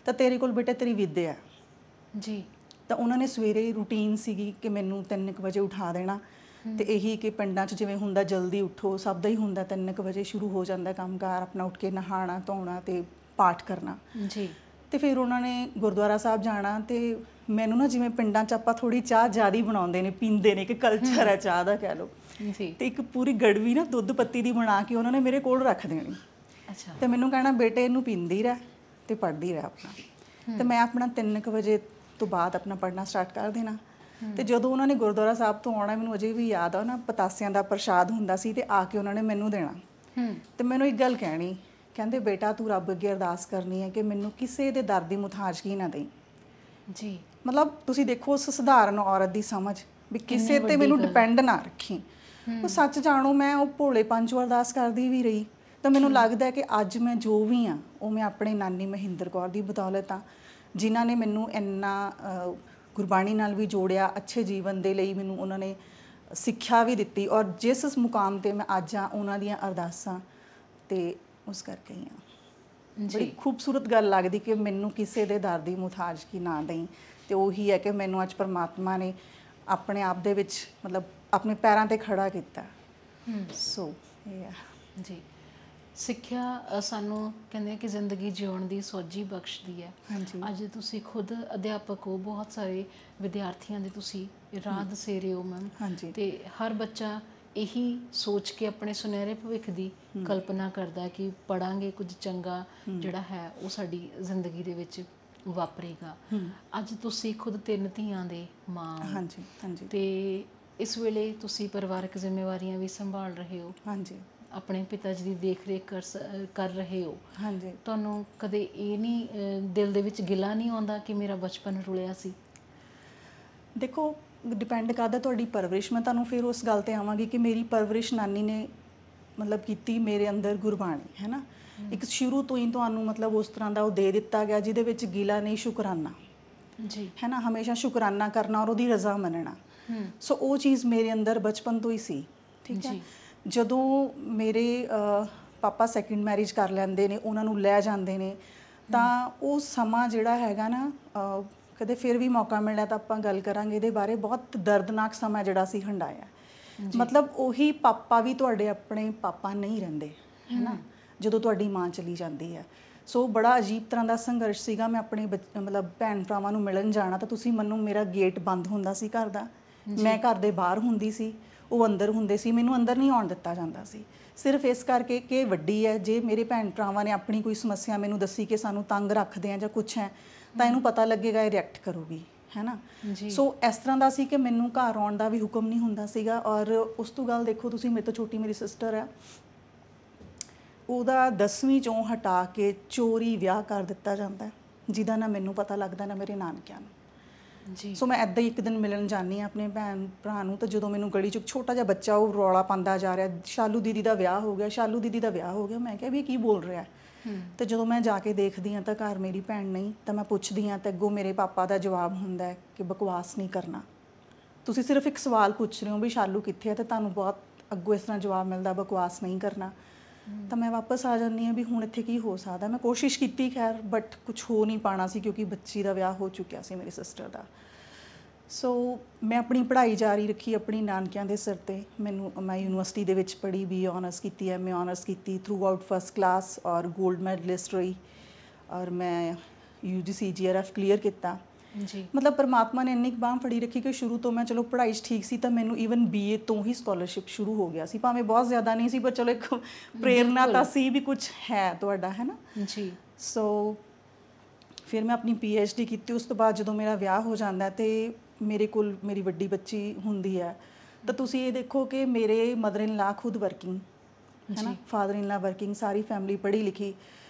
ਤਾਂ ਤੇਰੇ ਕੋਲ ਬੇਟਾ ਤੇਰੀ ਵਿੱਦਿਆ ਜੀ। ਤਾਂ ਉਹਨਾਂ ਨੇ ਸਵੇਰੇ ਰੂਟੀਨ ਸੀਗੀ ਕਿ ਮੈਨੂੰ 3 ਵਜੇ ਉਠਾ ਦੇਣਾ, ਅਤੇ ਇਹੀ ਕਿ ਪਿੰਡਾਂ 'ਚ ਜਿਵੇਂ ਹੁੰਦਾ ਜਲਦੀ ਉੱਠੋ, ਸਭ ਦਾ ਹੀ ਹੁੰਦਾ 3 ਵਜੇ ਸ਼ੁਰੂ ਹੋ ਜਾਂਦਾ ਕੰਮਕਾਰ ਆਪਣਾ, ਉੱਠ ਕੇ ਨਹਾਉਣਾ ਧੋਣਾ ਅਤੇ ਪਾਠ ਕਰਨਾ ਜੀ। ਅਤੇ ਫਿਰ ਉਹਨਾਂ ਨੇ ਗੁਰਦੁਆਰਾ ਸਾਹਿਬ ਜਾਣਾ, ਅਤੇ ਮੈਨੂੰ ਨਾ ਜਿਵੇਂ ਪਿੰਡਾਂ 'ਚ ਆਪਾਂ ਥੋੜ੍ਹੀ ਚਾਹ ਜ਼ਿਆਦਾ ਹੀ ਬਣਾਉਂਦੇ ਨੇ, ਪੀਂਦੇ ਨੇ, ਕਿ ਕਲਚਰ ਹੈ ਚਾਹ ਦਾ ਕਹਿ ਲਓ ਜੀ। ਅਤੇ ਇੱਕ ਪੂਰੀ ਗੜਵੀ ਨਾ ਦੁੱਧ ਪੱਤੀ ਦੀ ਬਣਾ ਕੇ ਉਹਨਾਂ ਨੇ ਮੇਰੇ ਕੋਲ ਰੱਖ ਦੇਣੀ। ਅੱਛਾ। ਅਤੇ ਮੈਨੂੰ ਕਹਿਣਾ ਬੇਟੇ ਇਹਨੂੰ ਪੀਂਦੀ ਰਹਿ ਅਤੇ ਪੜ੍ਹਦੀ ਰਹਿ ਆਪਣਾ। ਅਤੇ ਮੈਂ ਆਪਣਾ 3 ਵਜੇ ਤੋਂ ਬਾਅਦ ਆਪਣਾ ਪੜ੍ਹਨਾ ਸਟਾਰਟ ਕਰ ਦੇਣਾ। ਅਤੇ ਜਦੋਂ ਉਹਨਾਂ ਨੇ ਗੁਰਦੁਆਰਾ ਸਾਹਿਬ ਤੋਂ ਆਉਣਾ, ਮੈਨੂੰ ਅਜੇ ਵੀ ਯਾਦ ਆ, ਨਾ ਪਤਾਸਿਆਂ ਦਾ ਪ੍ਰਸ਼ਾਦ ਹੁੰਦਾ ਸੀ, ਅਤੇ ਆ ਕੇ ਉਹਨਾਂ ਨੇ ਮੈਨੂੰ ਦੇਣਾ। ਅਤੇ ਮੈਨੂੰ ਇੱਕ ਗੱਲ ਕਹਿਣੀ, ਕਹਿੰਦੇ ਬੇਟਾ ਤੂੰ ਰੱਬ ਅੱਗੇ ਅਰਦਾਸ ਕਰਨੀ ਹੈ ਕਿ ਮੈਨੂੰ ਕਿਸੇ ਦੇ ਦਰ ਦੀ ਮੁਤਾਜ਼ਗੀ ਨਾ ਦੇਈ ਜੀ। ਮਤਲਬ ਤੁਸੀਂ ਦੇਖੋ ਉਸ ਸਧਾਰਨ ਔਰਤ ਦੀ ਸਮਝ ਵੀ ਕਿਸੇ 'ਤੇ ਮੈਨੂੰ ਡਿਪੈਂਡ ਨਾ ਰੱਖੀ। ਉਹ ਸੱਚ ਜਾਣੋ ਮੈਂ ਉਹ ਭੋਲੇਪਨ 'ਚੋਂ ਅਰਦਾਸ ਕਰਦੀ ਵੀ ਰਹੀ। ਤਾਂ ਮੈਨੂੰ ਲੱਗਦਾ ਕਿ ਅੱਜ ਮੈਂ ਜੋ ਵੀ ਹਾਂ ਉਹ ਮੈਂ ਆਪਣੇ ਨਾਨੀ ਮਹਿੰਦਰ ਕੌਰ ਦੀ ਬਦੌਲਤ ਹਾਂ, ਜਿਨ੍ਹਾਂ ਨੇ ਮੈਨੂੰ ਇੰਨਾ ਗੁਰਬਾਣੀ ਨਾਲ ਵੀ ਜੋੜਿਆ, ਅੱਛੇ ਜੀਵਨ ਦੇ ਲਈ ਮੈਨੂੰ ਉਹਨਾਂ ਨੇ ਸਿੱਖਿਆ ਵੀ ਦਿੱਤੀ, ਔਰ ਜਿਸ ਮੁਕਾਮ 'ਤੇ ਮੈਂ ਅੱਜ ਹਾਂ ਉਹਨਾਂ ਦੀਆਂ ਅਰਦਾਸਾਂ ਤੇ ਉਸ ਕਰਕੇ ਹੀ ਹਾਂ। ਬੜੀ ਖੂਬਸੂਰਤ ਗੱਲ ਲੱਗਦੀ ਕਿ ਮੈਨੂੰ ਕਿਸੇ ਦੇ ਦਰ ਦੀ ਮੁਤਾਜ਼ਗੀ ਨਾ ਦੇਈ, ਤੇ ਉਹੀ ਹੈ ਕਿ ਮੈਨੂੰ ਅੱਜ ਪਰਮਾਤਮਾ ਨੇ ਆਪਣੇ ਆਪ ਦੇ ਵਿੱਚ ਮਤਲਬ ਆਪਣੇ ਪੈਰਾਂ ਤੇ ਖੜਾ ਕੀਤਾ। ਸੋ ਇਹ ਹੈ ਜੀ। ਸਿੱਖਿਆ ਸਾਨੂੰ ਕਹਿੰਦੇ ਕਿ ਜ਼ਿੰਦਗੀ ਜਿਉਣ ਦੀ ਸੋਝੀ ਬਖਸ਼ਦੀ ਹੈ। ਹਾਂਜੀ। ਅੱਜ ਤੁਸੀਂ ਖੁਦ ਅਧਿਆਪਕ ਹੋ, ਬਹੁਤ ਸਾਰੇ ਵਿਦਿਆਰਥੀਆਂ ਦੇ ਤੁਸੀਂ ਰਾਹ ਦਸੇ ਰਹੇ ਹੋ ਮੈਮ। ਹਾਂਜੀ। ਤੇ ਹਰ ਬੱਚਾ ਇਹੀ ਸੋਚ ਕੇ ਆਪਣੇ ਸੁਨਹਿਰੇ ਭਵਿੱਖ ਦੀ ਕਲਪਨਾ ਕਰਦਾ ਕਿ ਪੜਾਂਗੇ ਕੁਝ ਚੰਗਾ ਜਿਹੜਾ ਹੈ ਉਹ ਸਾਡੀ ਜ਼ਿੰਦਗੀ ਦੇ ਵਿੱਚ ਵਾਪਰੇਗਾ। ਅੱਜ ਤੁਸੀਂ ਖੁਦ 3 ਧੀਆਂ ਦੇ ਮਾਂ ਹੋ। ਹਾਂਜੀ। ਹਾਂਜੀ। ਤੇ ਇਸ ਵੇਲੇ ਤੁਸੀਂ ਪਰਿਵਾਰਕ ਜ਼ਿੰਮੇਵਾਰੀਆਂ ਵੀ ਸੰਭਾਲ ਰਹੇ ਹੋ। ਹਾਂਜੀ। ਆਪਣੇ ਪਿਤਾ ਜੀ ਦੀ ਦੇਖ ਰੇਖ ਕਰ ਰਹੇ ਹੋ। ਹਾਂਜੀ। ਤੁਹਾਨੂੰ ਕਦੇ ਇਹ ਨਹੀਂ ਦਿਲ ਦੇ ਵਿੱਚ ਗਿਲਾ ਨਹੀਂ ਆਉਂਦਾ ਕਿ ਮੇਰਾ ਬਚਪਨ ਰੁਲਿਆ ਸੀ? ਦੇਖੋ, ਡਿਪੈਂਡ ਕਰਦਾ ਤੁਹਾਡੀ ਪਰਵਰਿਸ਼। ਮੈਂ ਤੁਹਾਨੂੰ ਫਿਰ ਉਸ ਗੱਲ ਤੇ ਆਵਾਂਗੀ ਕਿ ਮੇਰੀ ਪਰਵਰਿਸ਼ ਨਾਨੀ ਨੇ ਮਤਲਬ ਕੀਤੀ ਮੇਰੇ ਅੰਦਰ ਗੁਰਬਾਣੀ, ਹੈ ਨਾ। ਇੱਕ ਸ਼ੁਰੂ ਤੋਂ ਹੀ ਤੁਹਾਨੂੰ ਮਤਲਬ ਉਸ ਤਰ੍ਹਾਂ ਦਾ ਉਹ ਦੇ ਦਿੱਤਾ ਗਿਆ ਜਿਹਦੇ ਵਿੱਚ ਗਿਲਾ ਨਹੀਂ, ਸ਼ੁਕਰਾਨਾ ਜੀ, ਹੈ ਨਾ, ਹਮੇਸ਼ਾ ਸ਼ੁਕਰਾਨਾ ਕਰਨਾ ਔਰ ਉਹਦੀ ਰਜ਼ਾ ਮੰਨਣਾ। ਸੋ ਉਹ ਚੀਜ਼ ਮੇਰੇ ਅੰਦਰ ਬਚਪਨ ਤੋਂ ਹੀ ਸੀ। ਠੀਕ ਹੈ। ਜਦੋਂ ਮੇਰੇ ਪਾਪਾ ਸੈਕਿੰਡ ਮੈਰਿਜ ਕਰ ਲੈਂਦੇ ਨੇ, ਉਹਨਾਂ ਨੂੰ ਲੈ ਜਾਂਦੇ ਨੇ, ਤਾਂ ਉਹ ਸਮਾਂ ਜਿਹੜਾ ਹੈਗਾ ਨਾ, ਕਦੇ ਫਿਰ ਵੀ ਮੌਕਾ ਮਿਲਿਆ ਤਾਂ ਆਪਾਂ ਗੱਲ ਕਰਾਂਗੇ ਇਹਦੇ ਬਾਰੇ। ਬਹੁਤ ਦਰਦਨਾਕ ਸਮਾਂ ਜਿਹੜਾ ਸੀ ਹੰਡਾਇਆ। ਮਤਲਬ ਉਹੀ ਪਾਪਾ ਵੀ ਤੁਹਾਡੇ ਆਪਣੇ ਪਾਪਾ ਨਹੀਂ ਰਹਿੰਦੇ, ਹੈ ਨਾ, ਜਦੋਂ ਤੁਹਾਡੀ ਮਾਂ ਚਲੀ ਜਾਂਦੀ ਹੈ। ਸੋ ਬੜਾ ਅਜੀਬ ਤਰ੍ਹਾਂ ਦਾ ਸੰਘਰਸ਼ ਸੀਗਾ। ਮੈਂ ਆਪਣੇ ਮਤਲਬ ਭੈਣ ਭਰਾਵਾਂ ਨੂੰ ਮਿਲਣ ਜਾਣਾ ਤਾਂ ਤੁਸੀਂ ਮੰਨੋ ਮੇਰਾ ਗੇਟ ਬੰਦ ਹੁੰਦਾ ਸੀ ਘਰ ਦਾ, ਮੈਂ ਘਰ ਦੇ ਬਾਹਰ ਹੁੰਦੀ ਸੀ, ਉਹ ਅੰਦਰ ਹੁੰਦੇ ਸੀ, ਮੈਨੂੰ ਅੰਦਰ ਨਹੀਂ ਆਉਣ ਦਿੱਤਾ ਜਾਂਦਾ ਸੀ। ਸਿਰਫ ਇਸ ਕਰਕੇ ਕਿ ਵੱਡੀ ਹੈ, ਜੇ ਮੇਰੇ ਭੈਣ ਭਰਾਵਾਂ ਨੇ ਆਪਣੀ ਕੋਈ ਸਮੱਸਿਆ ਮੈਨੂੰ ਦੱਸੀ ਕਿ ਸਾਨੂੰ ਤੰਗ ਰੱਖਦੇ ਆ ਜਾਂ ਕੁਛ ਹੈ, ਤਾਂ ਇਹਨੂੰ ਪਤਾ ਲੱਗੇਗਾ, ਇਹ ਰਿਐਕਟ ਕਰੂਗੀ, ਹੈ ਨਾ। ਸੋ ਇਸ ਤਰ੍ਹਾਂ ਦਾ ਸੀ ਕਿ ਮੈਨੂੰ ਘਰ ਆਉਣ ਦਾ ਵੀ ਹੁਕਮ ਨਹੀਂ ਹੁੰਦਾ ਸੀਗਾ। ਔਰ ਉਸ ਤੋਂ ਗੱਲ ਦੇਖੋ ਤੁਸੀਂ, ਮੇਰੇ ਤੋਂ ਛੋਟੀ ਮੇਰੀ ਸਿਸਟਰ ਹੈ, ਉਹਦਾ 10ਵੀਂ 'ਚੋਂ ਹਟਾ ਕੇ ਚੋਰੀ ਵਿਆਹ ਕਰ ਦਿੱਤਾ ਜਾਂਦਾ, ਜਿਹਦਾ ਨਾ ਮੈਨੂੰ ਪਤਾ ਲੱਗਦਾ ਨਾ ਮੇਰੇ ਨਾਨਕਿਆਂ ਨੂੰ। ਜੀ। ਸੋ ਮੈਂ ਇੱਦਾਂ ਹੀ ਇੱਕ ਦਿਨ ਮਿਲਣ ਜਾਂਦੀ ਹਾਂ ਆਪਣੇ ਭੈਣ ਭਰਾ ਨੂੰ, ਤਾਂ ਜਦੋਂ ਮੈਨੂੰ ਗਲੀ 'ਚ ਇੱਕ ਛੋਟਾ ਜਿਹਾ ਬੱਚਾ ਉਹ ਰੌਲਾ ਪਾਉਂਦਾ ਜਾ ਰਿਹਾ, ਸ਼ਾਲੂ ਦੀਦੀ ਦਾ ਵਿਆਹ ਹੋ ਗਿਆ, ਸ਼ਾਲੂ ਦੀਦੀ ਦਾ ਵਿਆਹ ਹੋ ਗਿਆ। ਮੈਂ ਕਿਹਾ ਵੀ ਕੀ ਬੋਲ ਰਿਹਾ। ਤੇ ਜਦੋਂ ਮੈਂ ਜਾ ਕੇ ਦੇਖਦੀ ਹਾਂ ਤਾਂ ਘਰ ਮੇਰੀ ਭੈਣ ਨਹੀਂ। ਤਾਂ ਮੈਂ ਪੁੱਛਦੀ ਹਾਂ ਤਾਂ ਅੱਗੋਂ ਮੇਰੇ ਪਾਪਾ ਦਾ ਜਵਾਬ ਹੁੰਦਾ ਹੈ ਕਿ ਬਕਵਾਸ ਨਹੀਂ ਕਰਨਾ, ਤੁਸੀਂ ਸਿਰਫ ਇੱਕ ਸਵਾਲ ਪੁੱਛ ਰਹੇ ਹੋ ਵੀ ਸ਼ਾਲੂ ਕਿੱਥੇ ਹੈ, ਤੇ ਤੁਹਾਨੂੰ ਬਹੁਤ ਅੱਗੋਂ ਇਸ ਤਰ੍ਹਾਂ ਜਵਾਬ ਮਿਲਦਾ ਬਕਵਾਸ ਨਹੀਂ ਕਰਨਾ। ਤਾਂ ਮੈਂ ਵਾਪਸ ਆ ਜਾਂਦੀ ਹਾਂ ਵੀ ਹੁਣ ਇੱਥੇ ਕੀ ਹੋ ਸਕਦਾ। ਮੈਂ ਕੋਸ਼ਿਸ਼ ਕੀਤੀ ਖੈਰ, ਬਟ ਕੁਛ ਹੋ ਨਹੀਂ ਪਾਣਾ ਸੀ ਕਿਉਂਕਿ ਬੱਚੀ ਦਾ ਵਿਆਹ ਹੋ ਚੁੱਕਿਆ ਸੀ ਮੇਰੀ ਸਿਸਟਰ ਦਾ। ਸੋ ਮੈਂ ਆਪਣੀ ਪੜ੍ਹਾਈ ਜਾਰੀ ਰੱਖੀ ਆਪਣੀ ਨਾਨਕਿਆਂ ਦੇ ਸਿਰ 'ਤੇ। ਮੈਂ ਯੂਨੀਵਰਸਿਟੀ ਦੇ ਵਿੱਚ ਪੜ੍ਹੀ, BA ਆਨਰਸ ਕੀਤੀ, MA ਆਨਰਸ ਕੀਤੀ, ਥਰੂ ਆਊਟ ਫਸਟ ਕਲਾਸ ਔਰ ਗੋਲਡ ਮੈਡਲਿਸਟ ਰਹੀ। ਔਰ ਮੈਂ UGC GRF ਕਲੀਅਰ ਕੀਤਾ। ਜੀ। ਮਤਲਬ ਪਰਮਾਤਮਾ ਨੇ ਇੰਨੀ ਬਾਂਹ ਫੜੀ ਰੱਖੀ ਕਿ ਸ਼ੁਰੂ ਤੋਂ ਮੈਂ ਚਲੋ ਪੜ੍ਹਾਈ 'ਚ ਠੀਕ ਸੀ, ਤਾਂ ਮੈਨੂੰ ਈਵਨ BA ਤੋਂ ਹੀ ਸਕੋਲਰਸ਼ਿਪ ਸ਼ੁਰੂ ਹੋ ਗਿਆ ਸੀ। ਭਾਵੇਂ ਬਹੁਤ ਜ਼ਿਆਦਾ ਨਹੀਂ ਸੀ, ਪਰ ਚਲੋ ਇੱਕ ਪ੍ਰੇਰਨਾ ਤਾਂ ਸੀ ਵੀ ਕੁਛ ਹੈ ਤੁਹਾਡਾ, ਹੈ ਨਾ। ਜੀ। ਸੋ ਫਿਰ ਮੈਂ ਆਪਣੀ PhD ਕੀਤੀ। ਉਸ ਤੋਂ ਬਾਅਦ ਜਦੋਂ ਮੇਰਾ ਵਿਆਹ ਹੋ ਜਾਂਦਾ ਤੇ ਮੇਰੇ ਕੋਲ ਮੇਰੀ ਵੱਡੀ ਬੱਚੀ ਹੁੰਦੀ ਹੈ, ਤਾਂ ਤੁਸੀਂ ਇਹ ਦੇਖੋ ਕਿ ਮੇਰੇ ਮਦਰ ਇਨ ਲਾ ਖੁਦ ਵਰਕਿੰਗ, ਹੈ ਨਾ, ਫਾਦਰ ਇਨ ਲਾ ਵਰਕਿੰਗ, ਸਾਰੀ ਫੈਮਿਲੀ ਪੜ੍ਹੀ ਲਿਖੀ।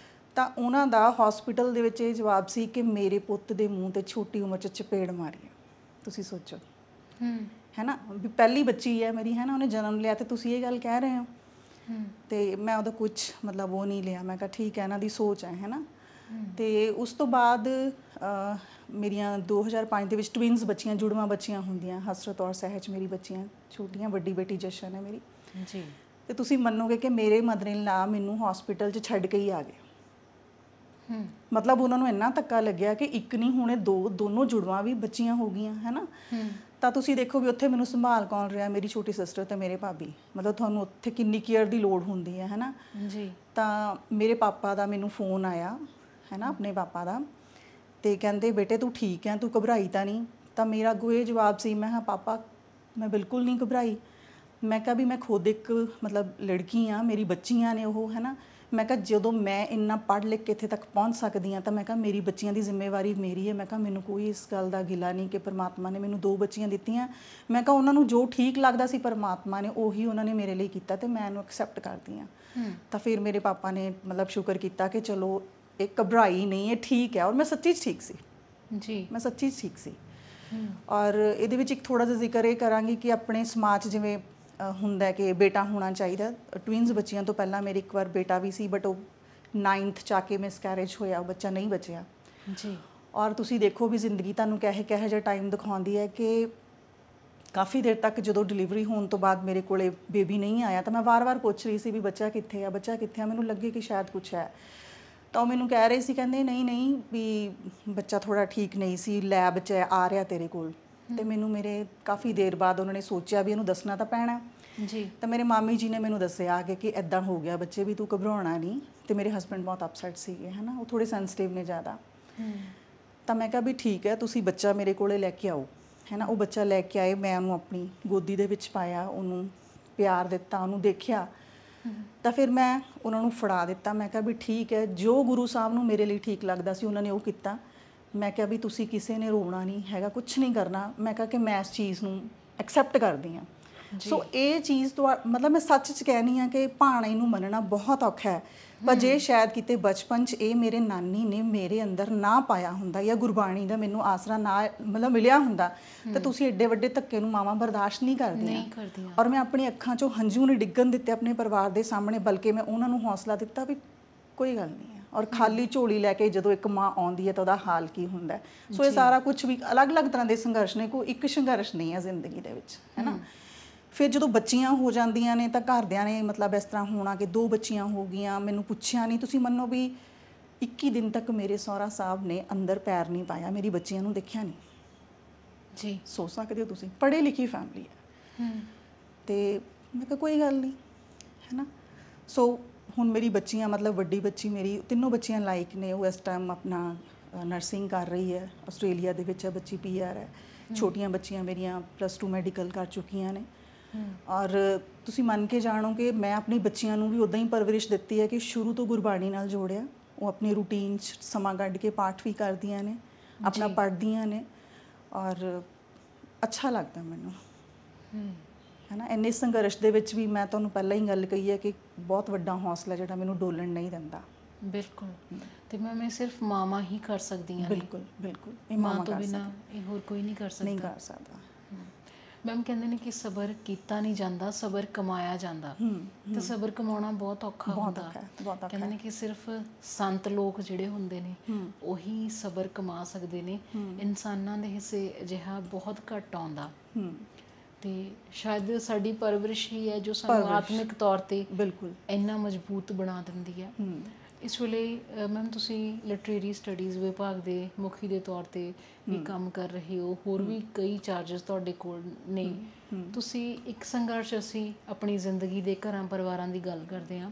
ਤਾਂ ਉਹਨਾਂ ਦਾ ਹੌਸਪੀਟਲ ਦੇ ਵਿੱਚ ਇਹ ਜਵਾਬ ਸੀ ਕਿ ਮੇਰੇ ਪੁੱਤ ਦੇ ਮੂੰਹ 'ਤੇ ਛੋਟੀ ਉਮਰ 'ਚ ਚਪੇੜ ਮਾਰੀ ਹੈ। ਤੁਸੀਂ ਸੋਚੋ, ਹੈ ਨਾ, ਵੀ ਪਹਿਲੀ ਬੱਚੀ ਹੈ ਮੇਰੀ, ਹੈ ਨਾ, ਉਹਨੇ ਜਨਮ ਲਿਆ ਤੇ ਤੁਸੀਂ ਇਹ ਗੱਲ ਕਹਿ ਰਹੇ ਹੋ। ਤੇ ਮੈਂ ਉਹਦਾ ਕੁਛ ਮਤਲਬ ਉਹ ਨਹੀਂ ਲਿਆ। ਮੈਂ ਕਿਹਾ ਠੀਕ ਹੈ, ਇਹਨਾਂ ਦੀ ਸੋਚ ਹੈ ਨਾ। ਤੇ ਉਸ ਤੋਂ ਬਾਅਦ ਮੇਰੀਆਂ 2005 ਦੇ ਵਿੱਚ ਟਵਿਨਸ ਬੱਚੀਆਂ, ਜੁੜਵਾਂ ਬੱਚੀਆਂ ਹੁੰਦੀਆਂ, ਹਸਰਤ ਔਰ ਸਹਿਜ ਮੇਰੀ ਬੱਚੀਆਂ ਛੋਟੀਆਂ। ਵੱਡੀ ਬੇਟੀ ਜਸ਼ਨ ਹੈ ਮੇਰੀ। ਜੀ। ਤੇ ਤੁਸੀਂ ਮੰਨੋਗੇ ਕਿ ਮੇਰੇ ਮਦਰ ਇਨ ਲਾ ਮੈਨੂੰ ਹੌਸਪੀਟਲ 'ਚ ਛੱਡ ਕੇ ਹੀ ਆ ਗਏ। ਮਤਲਬ ਉਹਨਾਂ ਨੂੰ ਇੰਨਾ ਧੱਕਾ ਲੱਗਿਆ ਕਿ ਇੱਕ ਨਹੀਂ ਹੁਣੇ ਦੋਨੋਂ ਜੁੜਵਾਂ ਵੀ ਬੱਚੀਆਂ ਹੋ ਗਈਆਂ, ਹੈ ਨਾ। ਤਾਂ ਤੁਸੀਂ ਦੇਖੋ ਵੀ ਉੱਥੇ ਮੈਨੂੰ ਸੰਭਾਲ ਕੌਣ ਰਿਹਾ, ਮੇਰੀ ਛੋਟੀ ਸਿਸਟਰ ਤੇ ਮੇਰੇ ਭਾਬੀ। ਮਤਲਬ ਤੁਹਾਨੂੰ ਉੱਥੇ ਕਿੰਨੀ ਕੇਅਰ ਦੀ ਲੋੜ ਹੁੰਦੀ ਹੈ ਨਾ। ਜੀ। ਤਾਂ ਮੇਰੇ ਪਾਪਾ ਦਾ ਮੈਨੂੰ ਫੋਨ ਆਇਆ, ਹੈ ਨਾ, ਆਪਣੇ ਪਾਪਾ ਦਾ, ਤੇ ਕਹਿੰਦੇ ਬੇਟੇ ਤੂੰ ਠੀਕ ਹੈ, ਤੂੰ ਘਬਰਾਈ ਤਾਂ ਨਹੀਂ। ਤਾਂ ਮੇਰਾ ਅੱਗੋਂ ਇਹ ਜਵਾਬ ਸੀ, ਮੈਂ ਕਿਹਾ ਪਾਪਾ ਮੈਂ ਬਿਲਕੁਲ ਨਹੀਂ ਘਬਰਾਈ। ਮੈਂ ਕਿਹਾ ਵੀ ਮੈਂ ਖੁਦ ਇੱਕ ਮਤਲਬ ਲੜਕੀ ਹਾਂ, ਮੇਰੀ ਬੱਚੀਆਂ ਨੇ ਉਹ, ਹੈ ਨਾ। ਮੈਂ ਕਿਹਾ ਜਦੋਂ ਮੈਂ ਇੰਨਾ ਪੜ੍ਹ ਲਿਖ ਕੇ ਇੱਥੇ ਤੱਕ ਪਹੁੰਚ ਸਕਦੀ ਹਾਂ, ਤਾਂ ਮੈਂ ਕਿਹਾ ਮੇਰੀ ਬੱਚੀਆਂ ਦੀ ਜ਼ਿੰਮੇਵਾਰੀ ਮੇਰੀ ਹੈ। ਮੈਂ ਕਿਹਾ ਮੈਨੂੰ ਕੋਈ ਇਸ ਗੱਲ ਦਾ ਗਿਲਾ ਨਹੀਂ ਕਿ ਪਰਮਾਤਮਾ ਨੇ ਮੈਨੂੰ 2 ਬੱਚੀਆਂ ਦਿੱਤੀਆਂ। ਮੈਂ ਕਿਹਾ ਉਹਨਾਂ ਨੂੰ ਜੋ ਠੀਕ ਲੱਗਦਾ ਸੀ ਪਰਮਾਤਮਾ ਨੇ ਉਹੀ ਉਹਨਾਂ ਨੇ ਮੇਰੇ ਲਈ ਕੀਤਾ, ਤੇ ਮੈਂ ਇਹਨੂੰ ਐਕਸੈਪਟ ਕਰਦੀ ਹਾਂ। ਤਾਂ ਫਿਰ ਮੇਰੇ ਪਾਪਾ ਨੇ ਮਤਲਬ ਸ਼ੁਕਰ ਕੀਤਾ ਕਿ ਚਲੋ ਇਹ ਘਬਰਾਈ ਨਹੀਂ, ਇਹ ਠੀਕ ਹੈ। ਔਰ ਮੈਂ ਸੱਚੀ 'ਚ ਠੀਕ ਸੀ। ਜੀ। ਮੈਂ ਸੱਚੀ 'ਚ ਠੀਕ ਸੀ। ਔਰ ਇਹਦੇ ਵਿੱਚ ਇੱਕ ਥੋੜ੍ਹਾ ਜਿਹਾ ਜ਼ਿਕਰ ਇਹ ਕਰਾਂਗੀ ਕਿ ਆਪਣੇ ਸਮਾਜ ਜਿਵੇਂ ਹੁੰਦਾ ਕਿ ਬੇਟਾ ਹੋਣਾ ਚਾਹੀਦਾ। ਟਵਿੰਸ ਬੱਚੀਆਂ ਤੋਂ ਪਹਿਲਾਂ ਮੇਰੇ ਇੱਕ ਵਾਰ ਬੇਟਾ ਵੀ ਸੀ, ਬਟ ਉਹ 9th 'ਚ ਆ ਕੇ ਮਿਸਕੈਰੇਜ ਹੋਇਆ, ਉਹ ਬੱਚਾ ਨਹੀਂ ਬਚਿਆ ਜੀ। ਔਰ ਤੁਸੀਂ ਦੇਖੋ ਵੀ ਜ਼ਿੰਦਗੀ ਤੁਹਾਨੂੰ ਕਿਹੋ ਜਿਹਾ ਟਾਈਮ ਦਿਖਾਉਂਦੀ ਹੈ ਕਿ ਕਾਫੀ ਦੇਰ ਤੱਕ ਜਦੋਂ ਡਿਲੀਵਰੀ ਹੋਣ ਤੋਂ ਬਾਅਦ ਮੇਰੇ ਕੋਲੇ ਬੇਬੀ ਨਹੀਂ ਆਇਆ ਤਾਂ ਮੈਂ ਵਾਰ-ਵਾਰ ਪੁੱਛ ਰਹੀ ਸੀ ਵੀ ਬੱਚਾ ਕਿੱਥੇ ਆ, ਬੱਚਾ ਕਿੱਥੇ ਆ, ਮੈਨੂੰ ਲੱਗੇ ਕਿ ਸ਼ਾਇਦ ਕੁਛ ਹੈ। ਤਾਂ ਉਹ ਮੈਨੂੰ ਕਹਿ ਰਹੇ ਸੀ, ਕਹਿੰਦੇ ਨਹੀਂ ਵੀ ਬੱਚਾ ਥੋੜਾ ਠੀਕ ਨਹੀਂ ਸੀ, ਲੈਬ 'ਚ ਆ ਰਿਹਾ ਤੇਰੇ ਕੋਲ। ਤੇ ਮੈਨੂੰ ਮੇਰੇ ਕਾਫੀ ਦੇਰ ਬਾਅਦ ਉਹਨਾਂ ਨੇ ਸੋਚਿਆ ਵੀ ਇਹਨੂੰ ਦੱਸਣਾ ਤਾਂ ਪੈਣਾ ਜੀ। ਤਾਂ ਮੇਰੇ ਮਾਮੀ ਜੀ ਨੇ ਮੈਨੂੰ ਦੱਸਿਆ ਆ ਕਿ ਇੱਦਾਂ ਹੋ ਗਿਆ ਬੱਚੇ, ਵੀ ਤੂੰ ਘਬਰਾਉਣਾ ਨਹੀਂ। ਤੇ ਮੇਰੇ ਹਸਬੈਂਡ ਬਹੁਤ ਅਪਸੈਟ ਸੀਗੇ, ਹੈ ਨਾ, ਉਹ ਥੋੜੇ ਸੈਂਸਿਟਿਵ ਨੇ ਜ਼ਿਆਦਾ। ਤਾਂ ਮੈਂ ਕਿਹਾ ਵੀ ਠੀਕ ਹੈ, ਤੁਸੀਂ ਬੱਚਾ ਮੇਰੇ ਕੋਲੇ ਲੈ ਕੇ ਆਓ, ਹੈ ਨਾ। ਉਹ ਬੱਚਾ ਲੈ ਕੇ ਆਏ, ਮੈਂ ਉਹਨੂੰ ਆਪਣੀ ਗੋਦੀ ਦੇ ਵਿੱਚ ਪਾਇਆ, ਉਹਨੂੰ ਪਿਆਰ ਦਿੱਤਾ, ਉਹਨੂੰ ਦੇਖਿਆ। ਤਾਂ ਫਿਰ ਮੈਂ ਉਹਨਾਂ ਨੂੰ ਫੜਾ ਦਿੱਤਾ। ਮੈਂ ਕਿਹਾ ਵੀ ਠੀਕ ਹੈ, ਜੋ ਗੁਰੂ ਸਾਹਿਬ ਨੂੰ ਮੇਰੇ ਲਈ ਠੀਕ ਲੱਗਦਾ ਸੀ ਉਹਨਾਂ ਨੇ ਉਹ ਕੀਤਾ। ਮੈਂ ਕਿਹਾ ਵੀ ਤੁਸੀਂ ਕਿਸੇ ਨੇ ਰੋਣਾ ਨਹੀਂ ਹੈਗਾ, ਕੁਛ ਨਹੀਂ ਕਰਨਾ। ਮੈਂ ਕਿਹਾ ਕਿ ਮੈਂ ਇਸ ਚੀਜ਼ ਨੂੰ ਐਕਸੈਪਟ ਕਰਦੀ ਹਾਂ। ਸੋ ਇਹ ਚੀਜ਼ ਤੋਂ ਮਤਲਬ ਮੈਂ ਸੱਚ 'ਚ ਕਹਿਣੀ ਆ ਕਿ ਭਾਣੇ ਨੂੰ ਮੰਨਣਾ ਬਹੁਤ ਔਖਾ ਹੈ, ਪਰ ਜੇ ਸ਼ਾਇਦ ਕਿਤੇ ਬਚਪਨ 'ਚ ਇਹ ਮੇਰੇ ਨਾਨੀ ਨੇ ਮੇਰੇ ਅੰਦਰ ਨਾ ਪਾਇਆ ਹੁੰਦਾ ਜਾਂ ਗੁਰਬਾਣੀ ਦਾ ਮੈਨੂੰ ਆਸਰਾ ਨਾ ਮਤਲਬ ਮਿਲਿਆ ਹੁੰਦਾ ਤਾਂ ਤੁਸੀਂ ਐਡੇ ਵੱਡੇ ਧੱਕੇ ਨੂੰ ਮਾਵਾਂ ਬਰਦਾਸ਼ਤ ਨਹੀਂ ਕਰਦੀਆਂ। ਔਰ ਮੈਂ ਆਪਣੀ ਅੱਖਾਂ 'ਚੋਂ ਹੰਝੂ ਨਹੀਂ ਡਿੱਗਣ ਦਿੱਤੇ ਆਪਣੇ ਪਰਿਵਾਰ ਦੇ ਸਾਹਮਣੇ, ਬਲਕਿ ਮੈਂ ਉਹਨਾਂ ਨੂੰ ਹੌਸਲਾ ਦਿੱਤਾ ਵੀ ਕੋਈ ਗੱਲ ਨਹੀਂ ਹੈ। ਔਰ ਖਾਲੀ ਝੋਲੀ ਲੈ ਕੇ ਜਦੋਂ ਇੱਕ ਮਾਂ ਆਉਂਦੀ ਹੈ ਤਾਂ ਉਹਦਾ ਹਾਲ ਕੀ ਹੁੰਦਾ। ਸੋ ਇਹ ਸਾਰਾ ਕੁਝ ਵੀ ਅਲੱਗ-ਅਲੱਗ ਤਰ੍ਹਾਂ ਦੇ ਸੰਘਰਸ਼ ਨੇ, ਕੋਈ ਇੱਕ ਸੰਘਰਸ਼ ਨਹੀਂ ਹੈ ਜ਼ਿੰਦਗੀ ਦੇ ਵਿੱਚ, ਹੈ ਨਾ। ਫਿਰ ਜਦੋਂ ਬੱਚੀਆਂ ਹੋ ਜਾਂਦੀਆਂ ਨੇ ਤਾਂ ਘਰਦਿਆਂ ਨੇ ਮਤਲਬ ਇਸ ਤਰ੍ਹਾਂ ਹੋਣਾ ਕਿ 2 ਬੱਚੀਆਂ ਹੋ ਗਈਆਂ, ਮੈਨੂੰ ਪੁੱਛਿਆ ਨਹੀਂ। ਤੁਸੀਂ ਮੰਨੋ ਵੀ 21 ਦਿਨ ਤੱਕ ਮੇਰੇ ਸਹੁਰਾ ਸਾਹਿਬ ਨੇ ਅੰਦਰ ਪੈਰ ਨਹੀਂ ਪਾਇਆ, ਮੇਰੀ ਬੱਚੀਆਂ ਨੂੰ ਦੇਖਿਆ ਨਹੀਂ ਜੀ। ਸੋਚ ਸਕਦੇ ਹੋ ਤੁਸੀਂ, ਪੜ੍ਹੀ ਲਿਖੀ ਫੈਮਿਲੀ ਹੈ। ਤੇ ਮੈਂ ਕਿਹਾ ਕੋਈ ਗੱਲ ਨਹੀਂ, ਹੈ ਨਾ। ਸੋ ਹੁਣ ਮੇਰੀ ਬੱਚੀਆਂ ਮਤਲਬ ਵੱਡੀ ਬੱਚੀ ਮੇਰੀ, ਤਿੰਨੋਂ ਬੱਚੀਆਂ ਲਾਇਕ ਨੇ, ਉਹ ਇਸ ਟਾਈਮ ਆਪਣਾ ਨਰਸਿੰਗ ਕਰ ਰਹੀ ਹੈ, ਆਸਟ੍ਰੇਲੀਆ ਦੇ ਵਿੱਚ ਹੈ ਬੱਚੀ, PR ਹੈ। ਛੋਟੀਆਂ ਬੱਚੀਆਂ ਮੇਰੀਆਂ +2 ਮੈਡੀਕਲ ਕਰ ਚੁੱਕੀਆਂ ਨੇ। ਔਰ ਤੁਸੀਂ ਮੰਨ ਕੇ ਜਾਣੋ ਕਿ ਮੈਂ ਆਪਣੀ ਬੱਚੀਆਂ ਨੂੰ ਵੀ ਉੱਦਾਂ ਹੀ ਪਰਵਰਿਸ਼ ਦਿੱਤੀ ਹੈ ਕਿ ਸ਼ੁਰੂ ਤੋਂ ਗੁਰਬਾਣੀ ਨਾਲ ਜੋੜਿਆ। ਉਹ ਆਪਣੀ ਰੂਟੀਨ 'ਚ ਸਮਾਂ ਕੱਢ ਕੇ ਪਾਠ ਵੀ ਕਰਦੀਆਂ ਨੇ, ਆਪਣਾ ਪੜ੍ਹਦੀਆਂ ਨੇ, ਔਰ ਅੱਛਾ ਲੱਗਦਾ ਮੈਨੂੰ, ਹੈ ਨਾ। ਇੰਨੇ ਸੰਘਰਸ਼ ਦੇ ਵਿੱਚ ਵੀ ਮੈਂ ਤੁਹਾਨੂੰ ਪਹਿਲਾਂ ਹੀ ਗੱਲ ਕਹੀ ਹੈ ਕਿ ਬਹੁਤ ਵੱਡਾ ਹੌਸਲਾ ਜਿਹੜਾ ਮੈਨੂੰ ਡੋਲਣ ਨਹੀਂ ਦਿੰਦਾ। ਬਿਲਕੁਲ। ਤੇ ਮੈਮ ਇਹ ਸਿਰਫ ਮਾਵਾਂ ਹੀ ਕਰ ਸਕਦੀਆਂ ਨੇ। ਬਿਲਕੁਲ ਬਿਲਕੁਲ, ਇਹ ਮਾਂ ਮਾਵਾਂ ਤੋਂ ਕਰ ਬਿਨਾਂ ਇਹ ਹੋਰ ਕੋਈ ਨਹੀਂ ਕਰ ਸਕਦਾ। ਨਹੀਂ ਕਰ ਸਕਦਾ। ਮੈਮ ਕਹਿੰਦੇ ਨੇ ਕਿ ਸਬਰ ਕੀਤਾ ਨਹੀਂ ਜਾਂਦਾ, ਸਬਰ ਕਮਾਇਆ ਜਾਂਦਾ। ਤੇ ਸਬਰ ਕਮਾਉਣਾ ਬਹੁਤ ਔਖਾ ਹੁੰਦਾ। ਕਹਿੰਦੇ ਨੇ ਕਿ ਸਿਰਫ ਸੰਤ ਲੋਕ ਜਿਹੜੇ ਹੁੰਦੇ ਨੇ ਉਹੀ ਸਬਰ ਕਮਾ ਸਕਦੇ ਨੇ, ਇਨਸਾਨਾਂ ਦੇ ਹਿੱਸੇ ਅਜਿਹਾ ਬਹੁਤ ਘੱਟ ਆਉਂਦਾ। ਤੇ ਸ਼ਾਇਦ ਸਾਡੀ ਪਰਵਰਿਸ਼ ਹੀ ਹੈ ਜੋ ਸਾਨੂੰ ਆਤਮਿਕ ਤੌਰ ਤੇ ਬਿਲਕੁਲ ਇੰਨਾ ਮਜ਼ਬੂਤ ਬਣਾ ਦਿੰਦੀ ਹੈ। ਇਸ ਵੇਲੇ ਮੈਮ ਤੁਸੀਂ ਲਿਟਰੇਰੀ ਸਟੱਡੀਜ਼ ਵਿਭਾਗ ਦੇ ਮੁਖੀ ਦੇ ਤੌਰ ਤੇ ਵੀ ਕੰਮ ਕਰ ਰਹੇ ਹੋ, ਹੋਰ ਵੀ ਕਈ ਚਾਰਜਸ ਤੁਹਾਡੇ ਕੋਲ ਨੇ। ਤੁਸੀਂ ਇੱਕ ਸੰਘਰਸ਼, ਅਸੀਂ ਆਪਣੀ ਜ਼ਿੰਦਗੀ ਦੇ ਘਰਾਂ ਪਰਿਵਾਰਾਂ ਦੀ ਗੱਲ ਕਰਦੇ ਹਾਂ,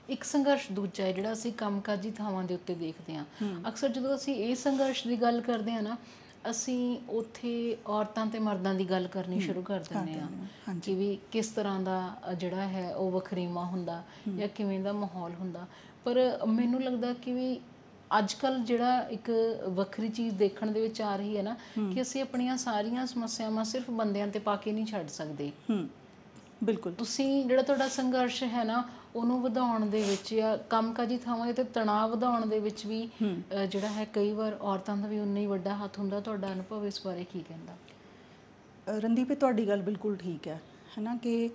ਇੱਕ ਸੰਘਰਸ਼ ਦੂਜਾ ਹੈ ਜਿਹੜਾ ਅਸੀਂ ਕੰਮਕਾਜੀ ਥਾਵਾਂ ਦੇ ਉੱਤੇ ਦੇਖਦੇ ਹਾਂ। ਅਕਸਰ ਜਦੋਂ ਅਸੀਂ ਇਹ ਸੰਘਰਸ਼ ਦੀ ਗੱਲ ਕਰਦੇ ਹਾਂ ਨਾ, ਅਸੀਂ ਉੱਥੇ ਔਰਤਾਂ ਤੇ ਮਰਦਾਂ ਦੀ ਗੱਲ ਕਰਨੀ ਸ਼ੁਰੂ ਕਰ ਦਿੰਦੇ ਹਾਂ ਕਿ ਵੀ ਕਿਸ ਤਰ੍ਹਾਂ ਦਾ ਜਿਹੜਾ ਹੈ ਉਹ ਵਖਰੇਵਾਂ ਹੁੰਦਾ ਜਾਂ ਕਿਵੇਂ ਦਾ ਮਾਹੌਲ ਹੁੰਦਾ। ਪਰ ਮੈਨੂੰ ਲੱਗਦਾ ਕਿ ਵੀ ਅੱਜ ਕੱਲ੍ਹ ਜਿਹੜਾ ਇੱਕ ਵੱਖਰੀ ਚੀਜ਼ ਦੇਖਣ ਦੇ ਵਿੱਚ ਆ ਰਹੀ ਹੈ ਨਾ, ਕਿ ਅਸੀਂ ਆਪਣੀਆਂ ਸਾਰੀਆਂ ਸਮੱਸਿਆਵਾਂ ਸਿਰਫ ਬੰਦਿਆਂ ਤੇ ਪਾ ਕੇ ਨਹੀਂ ਛੱਡ ਸਕਦੇ। ਬਿਲਕੁਲ। ਤੁਸੀਂ ਜਿਹੜਾ ਤੁਹਾਡਾ ਸੰਘਰਸ਼ ਹੈ ਨਾ, ਉਹਨੂੰ ਵਧਾਉਣ ਦੇ ਵਿੱਚ ਜਾਂ ਕੰਮਕਾਜੀ ਥਾਵਾਂ 'ਤੇ ਤਣਾਅ ਵਧਾਉਣ ਦੇ ਵਿੱਚ ਵੀ ਜਿਹੜਾ ਹੈ ਕਈ ਵਾਰ ਔਰਤਾਂ ਦਾ ਵੀ ਉਨਾ ਹੀ ਵੱਡਾ ਹੱਥ ਹੁੰਦਾ। ਤੁਹਾਡਾ ਅਨੁਭਵ ਇਸ ਬਾਰੇ ਕੀ ਕਹਿੰਦਾ? ਰਣਦੀਪ, ਤੁਹਾਡੀ ਗੱਲ ਬਿਲਕੁਲ ਠੀਕ ਹੈ ਨਾ, ਕਿ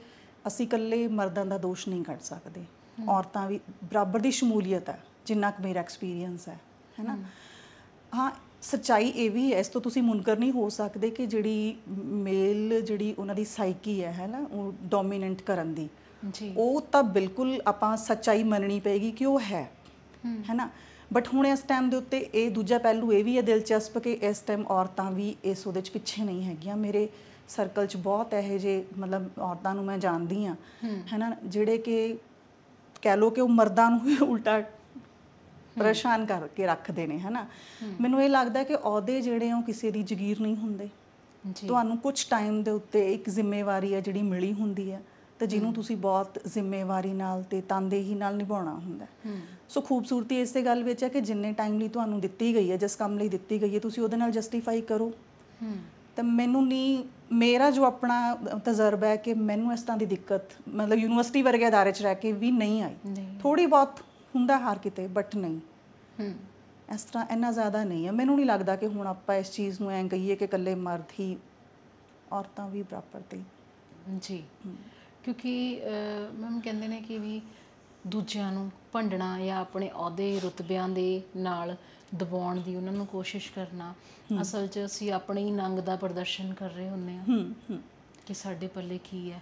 ਅਸੀਂ ਇਕੱਲੇ ਮਰਦਾਂ ਦਾ ਦੋਸ਼ ਨਹੀਂ ਕੱਢ ਸਕਦੇ, ਔਰਤਾਂ ਵੀ ਬਰਾਬਰ ਦੀ ਸ਼ਮੂਲੀਅਤ ਹੈ, ਜਿੰਨਾ ਕੁ ਮੇਰਾ ਐਕਸਪੀਰੀਅੰਸ ਹੈ ਨਾ। ਹਾਂ, ਸੱਚਾਈ ਇਹ ਵੀ ਹੈ, ਇਸ ਤੋਂ ਤੁਸੀਂ ਮੁਨਕਰ ਨਹੀਂ ਹੋ ਸਕਦੇ ਕਿ ਜਿਹੜੀ ਮੇਲ ਜਿਹੜੀ ਉਹਨਾਂ ਦੀ ਸਾਈਕੀ ਹੈ ਨਾ, ਉਹ ਡੋਮੀਨੈਂਟ ਕਰਨ ਦੀ, ਉਹ ਤਾਂ ਬਿਲਕੁਲ ਆਪਾਂ ਸੱਚਾਈ ਮੰਨਣੀ ਪਏਗੀ ਕਿ ਉਹ ਹੈ ਨਾ। ਬਟ ਹੁਣ ਇਸ ਟਾਈਮ ਦੇ ਉੱਤੇ ਇਹ ਦੂਜਾ ਪਹਿਲੂ ਇਹ ਵੀ ਹੈ ਦਿਲਚਸਪ ਕਿ ਇਸ ਟਾਈਮ ਔਰਤਾਂ ਵੀ ਇਸ ਉਹਦੇ 'ਚ ਪਿੱਛੇ ਨਹੀਂ ਹੈਗੀਆਂ। ਮੇਰੇ ਸਰਕਲ 'ਚ ਬਹੁਤ ਇਹੋ ਜਿਹੇ ਮਤਲਬ ਔਰਤਾਂ ਨੂੰ ਮੈਂ ਜਾਣਦੀ ਹਾਂ, ਹੈ ਨਾ, ਜਿਹੜੇ ਕਿ ਕਹਿ ਲਓ ਕਿ ਉਹ ਮਰਦਾਂ ਨੂੰ ਵੀ ਉਲਟਾ ਪਰੇਸ਼ਾਨ ਕਰਕੇ ਰੱਖਦੇ ਨੇ, ਹੈ ਨਾ। ਮੈਨੂੰ ਇਹ ਲੱਗਦਾ ਕਿ ਅਹੁਦੇ ਜਿਹੜੇ ਉਹ ਕਿਸੇ ਦੀ ਜਗੀਰ ਨਹੀਂ ਹੁੰਦੇ। ਤੁਹਾਨੂੰ ਕੁਝ ਟਾਈਮ ਦੇ ਉੱਤੇ ਇੱਕ ਜ਼ਿੰਮੇਵਾਰੀ ਹੈ ਜਿਹੜੀ ਮਿਲੀ ਹੁੰਦੀ ਹੈ, ਤੇ ਜਿਹਨੂੰ ਤੁਸੀਂ ਬਹੁਤ ਜ਼ਿੰਮੇਵਾਰੀ ਨਾਲ ਤੇ ਤਨਦੇਹੀ ਨਾਲ ਨਿਭਾਉਣਾ ਹੁੰਦਾ। ਸੋ ਖੂਬਸੂਰਤੀ ਇਸੇ ਗੱਲ ਵਿੱਚ ਹੈ ਕਿ ਜਿੰਨੇ ਟਾਈਮ ਲਈ ਤੁਹਾਨੂੰ ਦਿੱਤੀ ਗਈ ਹੈ, ਜਿਸ ਕੰਮ ਲਈ ਦਿੱਤੀ ਗਈ ਹੈ, ਤੁਸੀਂ ਉਹਦੇ ਨਾਲ ਜਸਟੀਫਾਈ ਕਰੋ। ਤਾਂ ਮੈਨੂੰ ਨਹੀਂ, ਮੇਰਾ ਜੋ ਆਪਣਾ ਤਜਰਬਾ ਹੈ ਕਿ ਮੈਨੂੰ ਇਸ ਤਰ੍ਹਾਂ ਦੀ ਦਿੱਕਤ ਮਤਲਬ ਯੂਨੀਵਰਸਿਟੀ ਵਰਗੇ ਅਦਾਰੇ 'ਚ ਰਹਿ ਕੇ ਵੀ ਨਹੀਂ ਆਈ। ਥੋੜ੍ਹੀ ਬਹੁਤ ਹੁੰਦਾ ਹਰ ਕਿਤੇ, ਬਟ ਨਹੀਂ ਇਸ ਤਰ੍ਹਾਂ ਇੰਨਾ ਜ਼ਿਆਦਾ ਨਹੀਂ ਹੈ। ਮੈਨੂੰ ਨਹੀਂ ਲੱਗਦਾ ਕਿ ਹੁਣ ਆਪਾਂ ਇਸ ਚੀਜ਼ ਨੂੰ ਐਂ ਕਹੀਏ ਕਿ ਇਕੱਲੇ ਮਰਦ ਹੀ, ਔਰਤਾਂ ਵੀ ਬਰਾਬਰ 'ਤੇ ਜੀ ਕਿਉਂਕਿ ਮੈਮ ਕਹਿੰਦੇ ਨੇ ਕਿ ਵੀ ਦੂਜਿਆਂ ਨੂੰ ਭੰਡਣਾ ਜਾਂ ਆਪਣੇ ਅਹੁਦੇ ਰੁਤਬਿਆਂ ਦੇ ਨਾਲ ਦਬਾਉਣ ਦੀ ਉਹਨਾਂ ਨੂੰ ਕੋਸ਼ਿਸ਼ ਕਰਨਾ, ਅਸਲ 'ਚ ਅਸੀਂ ਆਪਣੇ ਹੀ ਨੰਗ ਦਾ ਪ੍ਰਦਰਸ਼ਨ ਕਰ ਰਹੇ ਹੁੰਦੇ ਹਾਂ ਕਿ ਸਾਡੇ ਪੱਲੇ ਕੀ ਹੈ।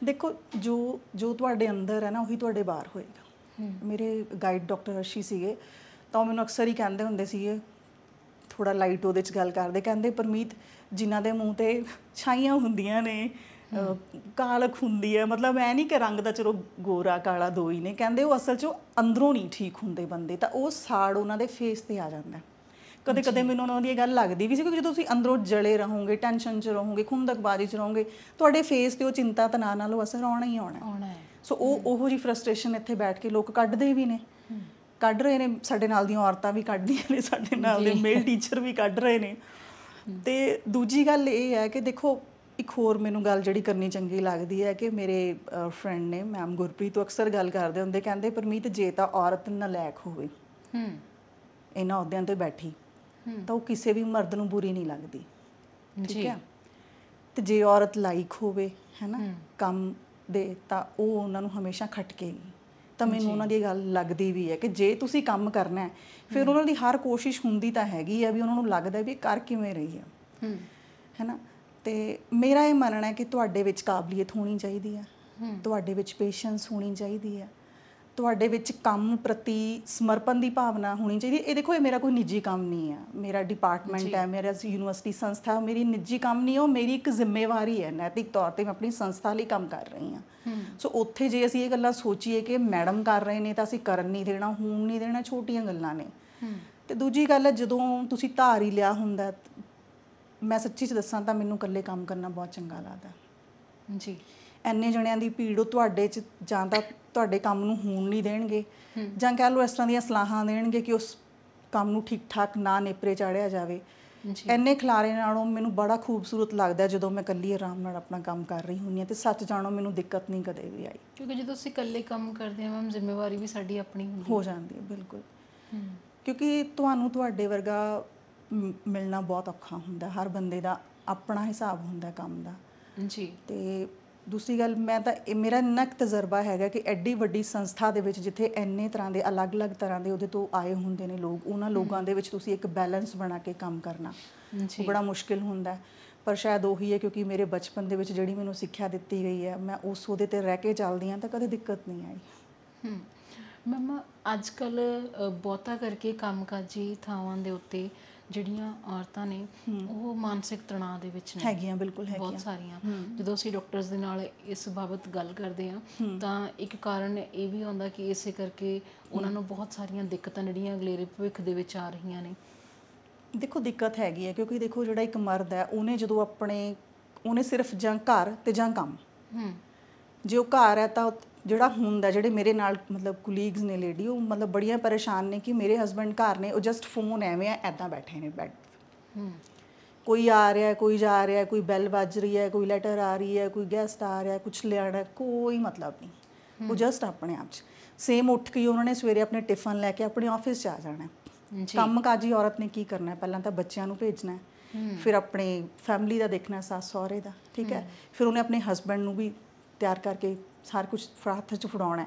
ਦੇਖੋ ਜੋ ਤੁਹਾਡੇ ਅੰਦਰ ਹੈ ਨਾ ਉਹੀ ਤੁਹਾਡੇ ਬਾਹਰ ਹੋਏਗਾ। ਮੇਰੇ ਗਾਈਡ ਡਾਕਟਰ ਅਰਸ਼ੀ ਸੀਗੇ, ਤਾਂ ਉਹ ਮੈਨੂੰ ਅਕਸਰ ਹੀ ਕਹਿੰਦੇ ਹੁੰਦੇ ਸੀਗੇ, ਥੋੜਾ ਲਾਈਟ ਉਹਦੇ 'ਚ ਗੱਲ ਕਰਦੇ, ਕਹਿੰਦੇ ਪਰਮੀਤ ਜਿਨ੍ਹਾਂ ਦੇ ਮੂੰਹ ਤੇ ਛਾਈਆਂ ਹੁੰਦੀਆਂ ਨੇ, ਕਾਲਖ ਹੁੰਦੀ ਹੈ, ਮਤਲਬ ਐ ਨਹੀਂ ਕਿ ਰੰਗ ਦਾ ਚਲੋ ਗੋਰਾ ਕਾਲਾ ਦੋ ਹੀ ਨੇ, ਕਹਿੰਦੇ ਉਹ ਅਸਲ 'ਚ ਅੰਦਰੋਂ ਨਹੀਂ ਠੀਕ ਹੁੰਦੇ ਬੰਦੇ, ਤਾਂ ਉਹ ਸਾੜ ਉਹਨਾਂ ਦੇ ਫੇਸ ਤੇ ਆ ਜਾਂਦਾ। ਕਦੇ ਕਦੇ ਮੈਨੂੰ ਉਹਨਾਂ ਦੀ ਇਹ ਗੱਲ ਲੱਗਦੀ ਵੀ ਸੀ ਕਿ ਜਦੋਂ ਤੁਸੀਂ ਅੰਦਰੋਂ ਜਲੇ ਰਹੋਗੇ, ਟੈਨਸ਼ਨ 'ਚ ਰਹੋਗੇ, ਖੁੰਦਕਬਾਜ਼ੀ 'ਚ ਰਹੋਗੇ, ਤੁਹਾਡੇ ਫੇਸ ਤੇ ਉਹ ਚਿੰਤਾ ਤਣਾਅ ਨਾਲ ਉਹ ਅਸਰ ਆਉਣਾ ਹੀ ਆਉਣਾ ਹੈ। ਸੋ ਉਹੋ ਜਿਹੀ ਫਰਸਟ੍ਰੇਸ਼ਨ ਇੱਥੇ ਬੈਠ ਕੇ ਲੋਕ ਕੱਢਦੇ ਵੀ ਨੇ, ਕੱਢ ਰਹੇ ਨੇ, ਸਾਡੇ ਨਾਲ ਦੀਆਂ ਔਰਤਾਂ ਵੀ ਕੱਢਦੀਆਂ ਨੇ, ਸਾਡੇ ਨਾਲ ਦੇ ਮੇਲ ਟੀਚਰ ਵੀ ਕੱਢ ਰਹੇ ਨੇ। ਤੇ ਦੂਜੀ ਗੱਲ ਇਹ ਹੈ ਕਿ ਦੇਖੋ ਇੱਕ ਹੋਰ ਮੈਨੂੰ ਗੱਲ ਜਿਹੜੀ ਕਰਨੀ ਚੰਗੀ ਲੱਗਦੀ ਹੈ ਕਿ ਮੇਰੇ ਫਰੈਂਡ ਨੇ ਮੈਮ ਗੁਰਪ੍ਰੀਤ, ਉਹ ਅਕਸਰ ਗੱਲ ਕਰਦੇ ਹੁੰਦੇ, ਕਹਿੰਦੇ ਪਰਮੀਤ ਜੇ ਤਾਂ ਔਰਤ ਨਲਾਇਕ ਹੋਵੇ ਇਹਨਾਂ ਅਹੁਦਿਆਂ 'ਤੇ ਬੈਠੀ ਤਾਂ ਉਹ ਕਿਸੇ ਵੀ ਮਰਦ ਨੂੰ ਬੁਰੀ ਨਹੀਂ ਲੱਗਦੀ, ਠੀਕ ਹੈ। ਤੇ ਜੇ ਔਰਤ ਲਾਇਕ ਹੋਵੇ ਹੈ ਨਾ ਕੰਮ ਦੇ, ਤਾਂ ਉਹ ਉਹਨਾਂ ਨੂੰ ਹਮੇਸ਼ਾ ਖਟਕੇਗੀ। ਤਾਂ ਮੈਨੂੰ ਉਹਨਾਂ ਦੀ ਗੱਲ ਲੱਗਦੀ ਵੀ ਹੈ ਕਿ ਜੇ ਤੁਸੀਂ ਕੰਮ ਕਰਨਾ ਹੈ ਫਿਰ ਉਹਨਾਂ ਦੀ ਹਰ ਕੋਸ਼ਿਸ਼ ਹੁੰਦੀ ਤਾਂ ਹੈਗੀ ਆ ਵੀ ਉਹਨਾਂ ਨੂੰ ਲੱਗਦਾ ਵੀ ਕਰ ਕਿਵੇਂ ਰਹੀ ਆ, ਹੈ ਨਾ। ਤੇ ਮੇਰਾ ਇਹ ਮੰਨਣਾ ਹੈ ਕਿ ਤੁਹਾਡੇ ਵਿੱਚ ਕਾਬਲੀਅਤ ਹੋਣੀ ਚਾਹੀਦੀ ਹੈ, ਤੁਹਾਡੇ ਵਿੱਚ ਪੇਸ਼ੈਂਸ ਹੋਣੀ ਚਾਹੀਦੀ ਹੈ, ਤੁਹਾਡੇ ਵਿੱਚ ਕੰਮ ਪ੍ਰਤੀ ਸਮਰਪਣ ਦੀ ਭਾਵਨਾ ਹੋਣੀ ਚਾਹੀਦੀ ਹੈ। ਇਹ ਦੇਖੋ ਇਹ ਮੇਰਾ ਕੋਈ ਨਿੱਜੀ ਕੰਮ ਨਹੀਂ ਹੈ, ਮੇਰਾ ਡਿਪਾਰਟਮੈਂਟ ਹੈ, ਮੇਰਾ ਯੂਨੀਵਰਸਿਟੀ ਸੰਸਥਾ ਮੇਰੀ ਨਿੱਜੀ ਕੰਮ ਨਹੀਂ ਹੈ, ਉਹ ਮੇਰੀ ਇੱਕ ਜ਼ਿੰਮੇਵਾਰੀ ਹੈ। ਨੈਤਿਕ ਤੌਰ 'ਤੇ ਮੈਂ ਆਪਣੀ ਸੰਸਥਾ ਲਈ ਕੰਮ ਕਰ ਰਹੀ ਹਾਂ। ਸੋ ਉੱਥੇ ਜੇ ਅਸੀਂ ਇਹ ਗੱਲਾਂ ਸੋਚੀਏ ਕਿ ਮੈਡਮ ਕਰ ਰਹੇ ਨੇ ਤਾਂ ਅਸੀਂ ਕਰਨ ਨਹੀਂ ਦੇਣਾ, ਹੋਣ ਨਹੀਂ ਦੇਣਾ, ਛੋਟੀਆਂ ਗੱਲਾਂ ਨੇ। ਤੇ ਦੂਜੀ ਗੱਲ ਹੈ ਜਦੋਂ ਤੁਸੀਂ ਧਾਰ ਹੀ ਲਿਆ ਹੁੰਦਾ, ਮੈਂ ਸੱਚੀ 'ਚ ਦੱਸਾਂ ਤਾਂ ਮੈਨੂੰ ਇਕੱਲੇ ਕੰਮ ਕਰਨਾ ਬਹੁਤ ਚੰਗਾ ਲੱਗਦਾ ਜੀ। ਇੰਨੇ ਜਣਿਆਂ ਦੀ ਭੀੜ ਉਹ ਤੁਹਾਡੇ 'ਚ ਜਾਂ ਤਾਂ ਤੁਹਾਡੇ ਕੰਮ ਨੂੰ ਹੋਣ ਨਹੀਂ ਦੇਣਗੇ, ਜਾਂ ਕਹਿ ਲਓ ਇਸ ਤਰ੍ਹਾਂ ਦੀਆਂ ਸਲਾਹਾਂ ਦੇਣਗੇ ਕਿ ਉਸ ਕੰਮ ਨੂੰ ਠੀਕ ਠਾਕ ਨਾ ਨੇਪਰੇ ਚਾੜਿਆ ਜਾਵੇ। ਇੰਨੇ ਖਿਲਾਰੇ ਨਾਲੋਂ ਮੈਨੂੰ ਬੜਾ ਖੂਬਸੂਰਤ ਲੱਗਦਾ ਜਦੋਂ ਮੈਂ ਇਕੱਲੀ ਆਰਾਮ ਨਾਲ ਆਪਣਾ ਕੰਮ ਕਰ ਰਹੀ ਹੁੰਦੀ ਹਾਂ। ਅਤੇ ਸੱਚ ਜਾਣੋ ਮੈਨੂੰ ਦਿੱਕਤ ਨਹੀਂ ਕਦੇ ਵੀ ਆਈ, ਕਿਉਂਕਿ ਜਦੋਂ ਅਸੀਂ ਇਕੱਲੇ ਕੰਮ ਕਰਦੇ ਹਾਂ ਮੈਮ ਜ਼ਿੰਮੇਵਾਰੀ ਵੀ ਸਾਡੀ ਆਪਣੀ ਹੋ ਜਾਂਦੀ ਹੈ। ਬਿਲਕੁਲ, ਕਿਉਂਕਿ ਤੁਹਾਨੂੰ ਤੁਹਾਡੇ ਵਰਗਾ ਮਿਲਣਾ ਬਹੁਤ ਔਖਾ ਹੁੰਦਾ, ਹਰ ਬੰਦੇ ਦਾ ਆਪਣਾ ਹਿਸਾਬ ਹੁੰਦਾ ਕੰਮ ਦਾ ਜੀ। ਅਤੇ ਦੂਸਰੀ ਗੱਲ ਮੈਂ ਤਾਂ ਮੇਰਾ ਇੰਨਾ ਕੁ ਤਜਰਬਾ ਹੈਗਾ ਕਿ ਐਡੀ ਵੱਡੀ ਸੰਸਥਾ ਦੇ ਵਿੱਚ ਜਿੱਥੇ ਇੰਨੇ ਤਰ੍ਹਾਂ ਦੇ ਅਲੱਗ-ਅਲੱਗ ਤਰ੍ਹਾਂ ਦੇ ਉਹਦੇ ਤੋਂ ਆਏ ਹੁੰਦੇ ਨੇ ਲੋਕ, ਉਹਨਾਂ ਲੋਕਾਂ ਦੇ ਵਿੱਚ ਤੁਸੀਂ ਇੱਕ ਬੈਲੈਂਸ ਬਣਾ ਕੇ ਕੰਮ ਕਰਨਾ ਉਹ ਬੜਾ ਮੁਸ਼ਕਿਲ ਹੁੰਦਾ। ਪਰ ਸ਼ਾਇਦ ਉਹੀ ਹੈ ਕਿਉਂਕਿ ਮੇਰੇ ਬਚਪਨ ਦੇ ਵਿੱਚ ਜਿਹੜੀ ਮੈਨੂੰ ਸਿੱਖਿਆ ਦਿੱਤੀ ਗਈ ਹੈ, ਮੈਂ ਉਸ ਉਹਦੇ 'ਤੇ ਰਹਿ ਕੇ ਚੱਲਦੀ ਹਾਂ ਤਾਂ ਕਦੇ ਦਿੱਕਤ ਨਹੀਂ ਆਈ। ਮੈਮ ਅੱਜ ਕੱਲ੍ਹ ਬਹੁਤਾ ਕਰਕੇ ਕੰਮਕਾਜੀ ਥਾਵਾਂ ਦੇ ਉੱਤੇ ਜਿਹੜੀਆਂ ਔਰਤਾਂ ਨੇ ਉਹ ਮਾਨਸਿਕ ਤਣਾਅ ਦੇ ਵਿੱਚ ਨੇ, ਹੈਗੀਆਂ, ਬਿਲਕੁਲ ਹੈਗੀਆਂ ਬਹੁਤ ਸਾਰੀਆਂ। ਜਦੋਂ ਅਸੀਂ ਡਾਕਟਰਸ ਦੇ ਨਾਲ ਇਸ ਬਾਬਤ ਗੱਲ ਕਰਦੇ ਹਾਂ ਤਾਂ ਇੱਕ ਕਾਰਨ ਇਹ ਵੀ ਆਉਂਦਾ ਕਿ ਇਸੇ ਕਰਕੇ ਉਹਨਾਂ ਨੂੰ ਬਹੁਤ ਸਾਰੀਆਂ ਦਿੱਕਤਾਂ ਜਿਹੜੀਆਂ ਅਗਲੇਰੇ ਭਵਿੱਖ ਦੇ ਵਿੱਚ ਆ ਰਹੀਆਂ ਨੇ। ਦੇਖੋ ਦਿੱਕਤ ਹੈਗੀ ਹੈ ਕਿਉਂਕਿ ਦੇਖੋ ਜਿਹੜਾ ਇੱਕ ਮਰਦ ਹੈ ਉਹਨੇ ਜਦੋਂ ਉਹਨੇ ਸਿਰਫ ਜਾਂ ਘਰ ਅਤੇ ਜਾਂ ਕੰਮ, ਜੇ ਉਹ ਘਰ ਹੈ ਤਾਂ ਜਿਹੜਾ ਹੁੰਦਾ, ਜਿਹੜੇ ਮੇਰੇ ਨਾਲ ਮਤਲਬ ਕੁਲੀਗਸ ਨੇ ਲੇਡੀ, ਉਹ ਮਤਲਬ ਬੜੀਆਂ ਪਰੇਸ਼ਾਨ ਨੇ ਕਿ ਮੇਰੇ ਹਸਬੈਂਡ ਘਰ ਨੇ, ਉਹ ਜਸਟ ਫੋਨ ਐਵੇਂ ਆ ਇੱਦਾਂ ਬੈਠੇ ਨੇ ਬੈੱਡ, ਕੋਈ ਆ ਰਿਹਾ ਕੋਈ ਜਾ ਰਿਹਾ, ਕੋਈ ਬੈਲ ਵੱਜ ਰਹੀ ਹੈ, ਕੋਈ ਲੈਟਰ ਆ ਰਹੀ ਹੈ, ਕੋਈ ਗੈਸਟ ਆ ਰਿਹਾ, ਕੁਛ ਲਿਆਉਣਾ, ਕੋਈ ਮਤਲਬ ਨਹੀਂ, ਉਹ ਜਸਟ ਆਪਣੇ ਆਪ 'ਚ ਸੇਮ ਉੱਠ ਕੇ ਉਹਨਾਂ ਨੇ ਸਵੇਰੇ ਆਪਣੇ ਟਿਫਨ ਲੈ ਕੇ ਆਪਣੇ ਆਫਿਸ 'ਚ ਆ ਜਾਣਾ। ਕੰਮਕਾਜੀ ਔਰਤ ਨੇ ਕੀ ਕਰਨਾ, ਪਹਿਲਾਂ ਤਾਂ ਬੱਚਿਆਂ ਨੂੰ ਭੇਜਣਾ, ਫਿਰ ਆਪਣੇ ਫੈਮਿਲੀ ਦਾ ਦੇਖਣਾ, ਸੱਸ ਸਹੁਰੇ ਦਾ, ਠੀਕ ਹੈ, ਫਿਰ ਉਹਨੇ ਆਪਣੇ ਹਸਬੈਂਡ ਨੂੰ ਵੀ ਤਿਆਰ ਕਰਕੇ ਸਾਰਾ ਕੁਛ ਹੱਥ 'ਚ ਫੜਾਉਣਾ।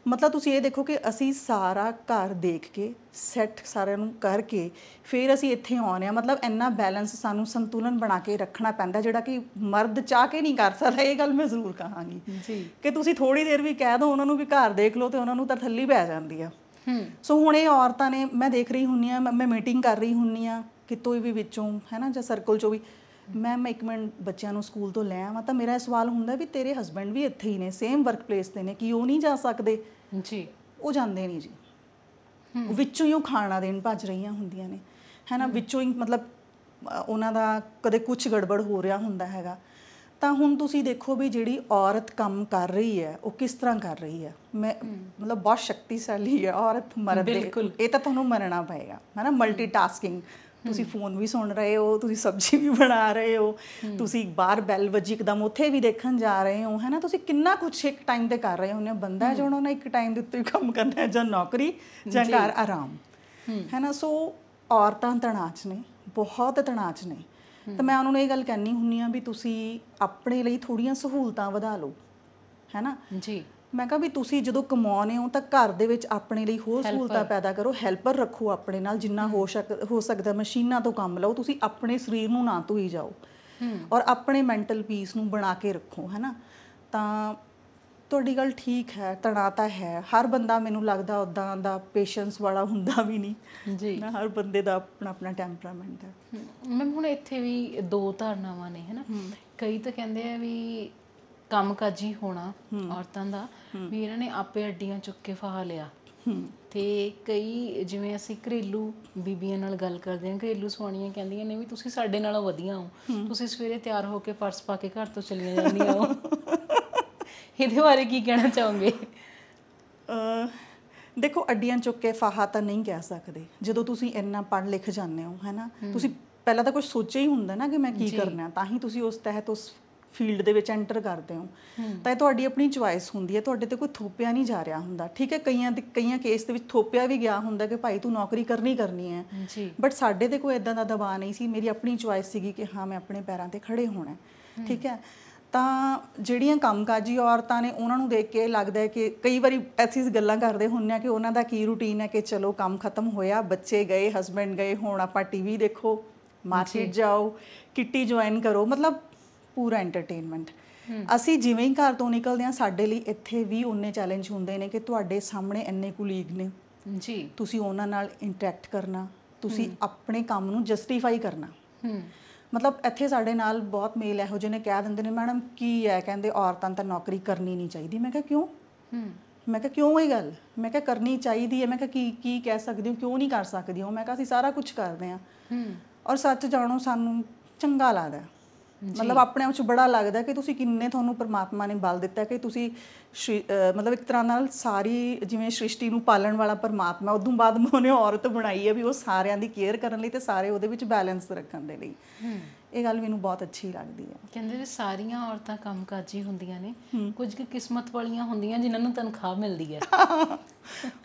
ਮਤਲਬ ਤੁਸੀਂ ਇਹ ਦੇਖੋ ਕਿ ਅਸੀਂ ਸਾਰਾ ਘਰ ਦੇਖ ਕੇ ਸੈੱਟ ਸਾਰਿਆਂ ਨੂੰ ਕਰਕੇ ਫਿਰ ਅਸੀਂ ਇੱਥੇ ਆਉਂਦੇ ਹਾਂ। ਮਤਲਬ ਇੰਨਾ ਬੈਲੈਂਸ ਸਾਨੂੰ ਸੰਤੁਲਨ ਬਣਾ ਕੇ ਰੱਖਣਾ ਪੈਂਦਾ ਜਿਹੜਾ ਕਿ ਮਰਦ ਚਾਹ ਕੇ ਨਹੀਂ ਕਰ ਸਕਦਾ। ਇਹ ਗੱਲ ਮੈਂ ਜ਼ਰੂਰ ਕਹਾਂਗੀ ਜੀ ਕਿ ਤੁਸੀਂ ਥੋੜ੍ਹੀ ਦੇਰ ਵੀ ਕਹਿ ਦਿਓ ਉਹਨਾਂ ਨੂੰ ਵੀ ਘਰ ਦੇਖ ਲਓ ਅਤੇ ਉਹਨਾਂ ਨੂੰ ਤਾਂ ਥੱਲੀ ਪੈ ਜਾਂਦੀ ਆ। ਸੋ ਹੁਣ ਇਹ ਔਰਤਾਂ ਨੇ, ਮੈਂ ਦੇਖ ਰਹੀ ਹੁੰਦੀ ਹਾਂ, ਮੈਂ ਮੀਟਿੰਗ ਕਰ ਰਹੀ ਹੁੰਦੀ ਹਾਂ ਕਿਤੋਂ ਵੀ ਵਿੱਚੋਂ, ਹੈ ਨਾ, ਜਾਂ ਸਰਕਲ 'ਚੋਂ ਵੀ, ਮੈਂ ਇੱਕ ਮਿੰਟ ਬੱਚਿਆਂ ਨੂੰ ਸਕੂਲ ਤੋਂ ਲੈ ਆਵਾਂ ਤਾਂ ਮੇਰਾ ਇਹ ਸਵਾਲ ਹੁੰਦਾ ਵੀ ਤੇਰੇ ਹਸਬੈਂਡ ਵੀ ਇੱਥੇ ਹੀ ਨੇ, ਸੇਮ ਵਰਕ ਪਲੇਸ 'ਤੇ ਨੇ, ਕੀ ਉਹ ਨਹੀਂ ਜਾ ਸਕਦੇ ਜੀ? ਉਹ ਜਾਂਦੇ ਨਹੀਂ ਜੀ, ਵਿੱਚੋਂ ਹੀ ਉਹ ਖਾਣਾ ਦੇਣ ਭੱਜ ਰਹੀਆਂ ਹੁੰਦੀਆਂ ਨੇ, ਹੈ ਨਾ, ਵਿੱਚੋਂ ਹੀ ਮਤਲਬ ਉਹਨਾਂ ਦਾ ਕਦੇ ਕੁਛ ਗੜਬੜ ਹੋ ਰਿਹਾ ਹੁੰਦਾ ਹੈਗਾ। ਤਾਂ ਹੁਣ ਤੁਸੀਂ ਦੇਖੋ ਵੀ ਜਿਹੜੀ ਔਰਤ ਕੰਮ ਕਰ ਰਹੀ ਹੈ ਉਹ ਕਿਸ ਤਰ੍ਹਾਂ ਕਰ ਰਹੀ ਹੈ। ਮੈਂ ਮਤਲਬ ਬਹੁਤ ਸ਼ਕਤੀਸ਼ਾਲੀ ਹੈ ਔਰਤ ਮਰਦ ਦੇ, ਇਹ ਤਾਂ ਤੁਹਾਨੂੰ ਮੰਨਣਾ ਪਏਗਾ, ਹੈ ਨਾ। ਮਲਟੀਟਾਸਕਿੰਗ, ਤੁਸੀਂ ਫੋਨ ਵੀ ਸੁਣ ਰਹੇ ਹੋ, ਤੁਸੀਂ ਸਬਜ਼ੀ ਵੀ ਬਣਾ ਰਹੇ ਹੋ, ਤੁਸੀਂ ਬਾਹਰ ਬੈਲ ਵੱਜੀ ਇੱਕਦਮ ਉੱਥੇ ਵੀ ਦੇਖਣ ਜਾ ਰਹੇ ਹੋ, ਹੈ ਨਾ, ਤੁਸੀਂ ਕਿੰਨਾ ਕੁਛ ਇੱਕ ਟਾਈਮ 'ਤੇ ਕਰ ਰਹੇ ਹੁੰਦੇ ਹੋ। ਬੰਦਾ ਹੈ ਜਿਹੜਾ ਉਹਨਾਂ ਇੱਕ ਟਾਈਮ ਦੇ ਉੱਤੇ ਵੀ ਕੰਮ ਕਰਨਾ ਹੈ, ਜਾਂ ਨੌਕਰੀ ਜਾਂ ਘਰ ਆਰਾਮ, ਹੈ ਨਾ। ਸੋ ਔਰਤਾਂ ਤਣਾਅ 'ਚ ਨੇ, ਬਹੁਤ ਤਣਾਅ 'ਚ ਨੇ। ਤਾਂ ਮੈਂ ਉਹਨਾਂ ਨੂੰ ਇਹ ਗੱਲ ਕਹਿੰਦੀ ਹੁੰਦੀ ਆ ਵੀ ਤੁਸੀਂ ਆਪਣੇ ਲਈ ਥੋੜ੍ਹੀਆਂ ਸਹੂਲਤਾਂ ਵਧਾ ਲਓ, ਹੈ ਨਾ ਜੀ। ਮੈਂ ਕਿਹਾ ਵੀ ਤੁਸੀਂ ਜਦੋਂ ਕਮਾਉਂਦੇ ਹੋ ਤਾਂ ਘਰ ਦੇ ਵਿੱਚ ਆਪਣੇ ਲਈ ਹੋਰ ਸਹੂਲਤਾਂ ਪੈਦਾ ਕਰੋ, ਹੈਲਪਰ ਰੱਖੋ ਆਪਣੇ ਨਾਲ, ਜਿੰਨਾ ਹੋ ਸਕਦਾ ਮਸ਼ੀਨਾਂ ਤੋਂ ਕੰਮ ਲਓ, ਤੁਸੀਂ ਆਪਣੇ ਸਰੀਰ ਨੂੰ ਨਾ ਧੋਈ ਜਾਓ ਔਰ ਆਪਣੇ ਮੈਂਟਲ ਪੀਸ ਨੂੰ ਬਣਾ ਕੇ ਰੱਖੋ, ਹੈ ਨਾ। ਤਾਂ ਤੁਹਾਡੀ ਗੱਲ ਠੀਕ ਹੈ, ਤਣਾਅ ਤਾਂ ਹੈ, ਹਰ ਬੰਦਾ ਮੈਨੂੰ ਲੱਗਦਾ ਉੱਦਾਂ ਦਾ ਪੇਸ਼ੈਂਸ ਵਾਲਾ ਹੁੰਦਾ ਵੀ ਨਹੀਂ ਜੀ, ਹਰ ਬੰਦੇ ਦਾ ਆਪਣਾ ਆਪਣਾ ਟੈਂਪਰਾਮੈਂਟ ਹੈ। ਮੈਮ ਹੁਣ ਇੱਥੇ ਵੀ ਦੋ ਧਾਰਨਾਵਾਂ ਨੇ, ਹੈ ਨਾ। ਕਈ ਤਾਂ ਕਹਿੰਦੇ ਆ ਵੀ ਕੰਮਕਾਜੀ ਹੋਣਾ ਔਰਤਾਂ ਦਾ, ਵੀ ਇਹਨਾਂ ਨੇ ਆਪੇ ਅੱਡੀਆਂ ਚੁੱਕ ਕੇ ਫਾਹਾ ਲਿਆ, ਤੇ ਕਈ ਜਿਵੇਂ ਅਸੀਂ ਘਰੇਲੂ ਬੀਬੀਆਂ ਨਾਲ ਗੱਲ ਕਰਦੇ ਹਾਂ, ਘਰੇਲੂ ਸਵਾਣੀਆਂ ਕਹਿੰਦੀਆਂ ਨੇ ਵੀ ਤੁਸੀਂ ਸਾਡੇ ਨਾਲੋਂ ਵਧੀਆ ਹੋ, ਤੁਸੀਂ ਸਵੇਰੇ ਤਿਆਰ ਹੋ ਕੇ ਪਰਸ ਪਾ ਕੇ ਘਰ ਤੋਂ ਚਲੀਆਂ ਜਾਂਦੀਆਂ ਹੋ। ਇਹਦੇ ਬਾਰੇ ਕੀ ਕਹਿਣਾ ਚਾਹੋਗੇ? ਦੇਖੋ, ਅੱਡੀਆਂ ਚੁੱਕ ਕੇ ਫਾਹਾ ਤਾਂ ਨਹੀਂ ਕਹਿ ਸਕਦੇ। ਜਦੋਂ ਤੁਸੀਂ ਇੰਨਾ ਪੜ੍ਹ ਲਿਖ ਜਾਂਦੇ ਹੋ, ਹੈ ਨਾ, ਤੁਸੀਂ ਪਹਿਲਾਂ ਤਾਂ ਕੁਝ ਸੋਚਿਆ ਹੀ ਹੁੰਦਾ ਨਾ ਕਿ ਮੈਂ ਕੀ ਕਰਨਾ, ਤਾਂ ਹੀ ਤੁਸੀਂ ਉਸ ਤਹਿਤ ਉਸ ਫੀਲਡ ਦੇ ਵਿੱਚ ਐਂਟਰ ਕਰਦੇ ਹੋ। ਤਾਂ ਇਹ ਤੁਹਾਡੀ ਆਪਣੀ ਚੁਆਇਸ ਹੁੰਦੀ ਹੈ, ਤੁਹਾਡੇ ਤੇ ਕੋਈ ਥੋਪਿਆ ਨਹੀਂ ਜਾ ਰਿਹਾ ਹੁੰਦਾ। ਠੀਕ ਹੈ, ਕਈਆਂ ਕੇਸ ਦੇ ਵਿੱਚ ਥੋਪਿਆ ਵੀ ਗਿਆ ਹੁੰਦਾ ਕਿ ਭਾਈ ਤੂੰ ਨੌਕਰੀ ਕਰਨੀ ਹੈ, ਬਟ ਸਾਡੇ ਤੇ ਕੋਈ ਇੱਦਾਂ ਦਾ ਦਬਾਅ ਨਹੀਂ ਸੀ। ਮੇਰੀ ਆਪਣੀ ਚੁਆਇਸ ਸੀਗੀ ਕਿ ਹਾਂ ਮੈਂ ਆਪਣੇ ਪੈਰਾਂ ਤੇ ਖੜੇ ਹੋਣਾ। ਠੀਕ ਹੈ, ਤਾਂ ਜਿਹੜੀਆਂ ਕੰਮਕਾਜੀ ਔਰਤਾਂ ਨੇ ਉਹਨਾਂ ਨੂੰ ਦੇਖ ਕੇ ਲੱਗਦਾ ਹੈ ਕਿ ਕਈ ਵਾਰੀ ਅਸੀਂ ਗੱਲਾਂ ਕਰਦੇ ਹੁੰਦੇ ਹਾਂ ਕਿ ਉਹਨਾਂ ਦਾ ਕੀ ਰੂਟੀਨ ਹੈ ਕਿ ਚਲੋ ਕੰਮ ਖਤਮ ਹੋਇਆ, ਬੱਚੇ ਗਏ, ਹਸਬੈਂਡ ਗਏ, ਹੁਣ ਆਪਾਂ TV ਦੇਖੋ, ਮਾਰਕੀਟ ਜਾਓ, ਕਿੱਟੀ ਜੁਆਇਨ ਕਰੋ, ਮਤਲਬ ਪੂਰਾ ਐਂਟਰਟੇਨਮੈਂਟ। ਅਸੀਂ ਜਿਵੇਂ ਹੀ ਘਰ ਤੋਂ ਨਿਕਲਦੇ ਹਾਂ, ਸਾਡੇ ਲਈ ਇੱਥੇ ਵੀ ਉਨੇ ਚੈਲੰਜ ਹੁੰਦੇ ਨੇ ਕਿ ਤੁਹਾਡੇ ਸਾਹਮਣੇ ਇੰਨੇ ਕੁਲੀਗ ਨੇ ਜੀ, ਤੁਸੀਂ ਉਹਨਾਂ ਨਾਲ ਇੰਟਰੈਕਟ ਕਰਨਾ, ਤੁਸੀਂ ਆਪਣੇ ਕੰਮ ਨੂੰ ਜਸਟੀਫਾਈ ਕਰਨਾ। ਮਤਲਬ ਇੱਥੇ ਸਾਡੇ ਨਾਲ ਬਹੁਤ ਮੇਲ ਇਹੋ ਜਿਹੇ ਨੇ ਕਹਿ ਦਿੰਦੇ ਨੇ, ਮੈਡਮ ਕੀ ਹੈ, ਕਹਿੰਦੇ ਔਰਤਾਂ ਤਾਂ ਨੌਕਰੀ ਕਰਨੀ ਨਹੀਂ ਚਾਹੀਦੀ। ਮੈਂ ਕਿਹਾ ਕਿਉਂ? ਮੈਂ ਕਿਹਾ ਕਿਉਂ ਇਹ ਗੱਲ? ਮੈਂ ਕਿਹਾ ਕਰਨੀ ਚਾਹੀਦੀ ਹੈ। ਮੈਂ ਕਿਹਾ ਕੀ ਕਹਿ ਸਕਦੇ ਹੋ, ਕਿਉਂ ਨਹੀਂ ਕਰ ਸਕਦੀ ਹੋ? ਮੈਂ ਕਿਹਾ ਅਸੀਂ ਸਾਰਾ ਕੁਝ ਕਰਦੇ ਹਾਂ ਔਰ ਸੱਚ ਜਾਣੋ ਸਾਨੂੰ ਚੰਗਾ ਲੱਗਦਾ, ਮਤਲਬ ਆਪਣੇ ਆਪ 'ਚ ਬੜਾ ਲੱਗਦਾ ਕਿ ਤੁਸੀਂ ਕਿੰਨੇ, ਤੁਹਾਨੂੰ ਪਰਮਾਤਮਾ ਨੇ ਬਲ ਦਿੱਤਾ ਕਿ ਤੁਸੀਂ ਮਤਲਬ ਇੱਕ ਤਰ੍ਹਾਂ ਨਾਲ ਸਾਰੀ ਜਿਵੇਂ ਸ੍ਰਿਸ਼ਟੀ ਨੂੰ ਪਾਲਣ ਵਾਲਾ ਪਰਮਾਤਮਾ, ਉਦੋਂ ਬਾਅਦ ਉਹਨੇ ਔਰਤ ਬਣਾਈ ਹੈ ਵੀ ਉਹ ਸਾਰਿਆਂ ਦੀ ਕੇਅਰ ਕਰਨ ਲਈ ਤੇ ਸਾਰੇ ਉਹਦੇ ਵਿੱਚ ਬੈਲੈਂਸ ਰੱਖਣ ਦੇ ਲਈ। ਇਹ ਗੱਲ ਮੈਨੂੰ ਬਹੁਤ ਅੱਛੀ ਲੱਗਦੀ ਹੈ। ਕਹਿੰਦੇ ਵੀ ਸਾਰੀਆਂ ਔਰਤਾਂ ਕੰਮਕਾਜੀ ਹੁੰਦੀਆਂ ਨੇ, ਕੁਝ ਕੁ ਕਿਸਮਤ ਵਾਲੀਆਂ ਹੁੰਦੀਆਂ ਜਿਨ੍ਹਾਂ ਨੂੰ ਤਨਖਾਹ ਮਿਲਦੀ ਹੈ।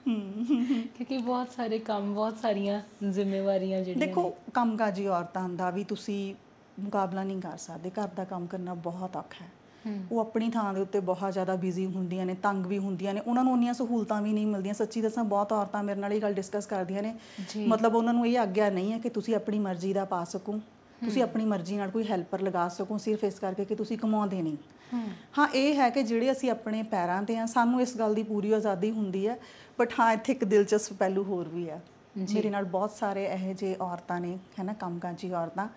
ਕਿਉਂਕਿ ਬਹੁਤ ਸਾਰੇ ਕੰਮ, ਬਹੁਤ ਸਾਰੀਆਂ ਜ਼ਿੰਮੇਵਾਰੀਆਂ ਜਿਹੜੀਆਂ ਦੇਖੋ, ਕੰਮਕਾਜੀ ਔਰਤਾਂ ਦਾ ਵੀ ਤੁਸੀਂ ਮੁਕਾਬਲਾ ਨਹੀਂ ਕਰ ਸਕਦੇ। ਘਰ ਦਾ ਕੰਮ ਕਰਨਾ ਬਹੁਤ ਔਖਾ ਹੈ। ਉਹ ਆਪਣੀ ਥਾਂ ਦੇ ਉੱਤੇ ਬਹੁਤ ਜ਼ਿਆਦਾ ਬਿਜ਼ੀ ਹੁੰਦੀਆਂ ਨੇ, ਤੰਗ ਵੀ ਹੁੰਦੀਆਂ ਨੇ, ਉਹਨਾਂ ਨੂੰ ਉਨੀਆਂ ਸਹੂਲਤਾਂ ਵੀ ਨਹੀਂ ਮਿਲਦੀਆਂ। ਸੱਚੀ ਦੱਸਾਂ, ਬਹੁਤ ਔਰਤਾਂ ਮੇਰੇ ਨਾਲ ਇਹ ਗੱਲ ਡਿਸਕਸ ਕਰਦੀਆਂ ਨੇ, ਮਤਲਬ ਉਹਨਾਂ ਨੂੰ ਇਹ ਆਗਿਆ ਨਹੀਂ ਹੈ ਕਿ ਤੁਸੀਂ ਆਪਣੀ ਮਰਜ਼ੀ ਦਾ ਪਾ ਸਕੋ, ਤੁਸੀਂ ਆਪਣੀ ਮਰਜ਼ੀ ਨਾਲ ਕੋਈ ਹੈਲਪਰ ਲਗਾ ਸਕੋ, ਸਿਰਫ ਇਸ ਕਰਕੇ ਕਿ ਤੁਸੀਂ ਕਮਾਉਂਦੇ ਨਹੀਂ। ਹਾਂ, ਇਹ ਹੈ ਕਿ ਜਿਹੜੇ ਅਸੀਂ ਆਪਣੇ ਪੈਰਾਂ 'ਤੇ ਹਾਂ, ਸਾਨੂੰ ਇਸ ਗੱਲ ਦੀ ਪੂਰੀ ਆਜ਼ਾਦੀ ਹੁੰਦੀ ਹੈ। ਬਟ ਹਾਂ, ਇੱਥੇ ਇੱਕ ਦਿਲਚਸਪ ਪਹਿਲੂ ਹੋਰ ਵੀ ਹੈ। ਮੇਰੇ ਨਾਲ ਬਹੁਤ ਸਾਰੇ ਇਹੋ ਜਿਹੇ ਔਰਤਾਂ ਨੇ, ਹੈ ਨਾ, ਕੰਮਕਾਜੀ ਔਰਤਾਂ,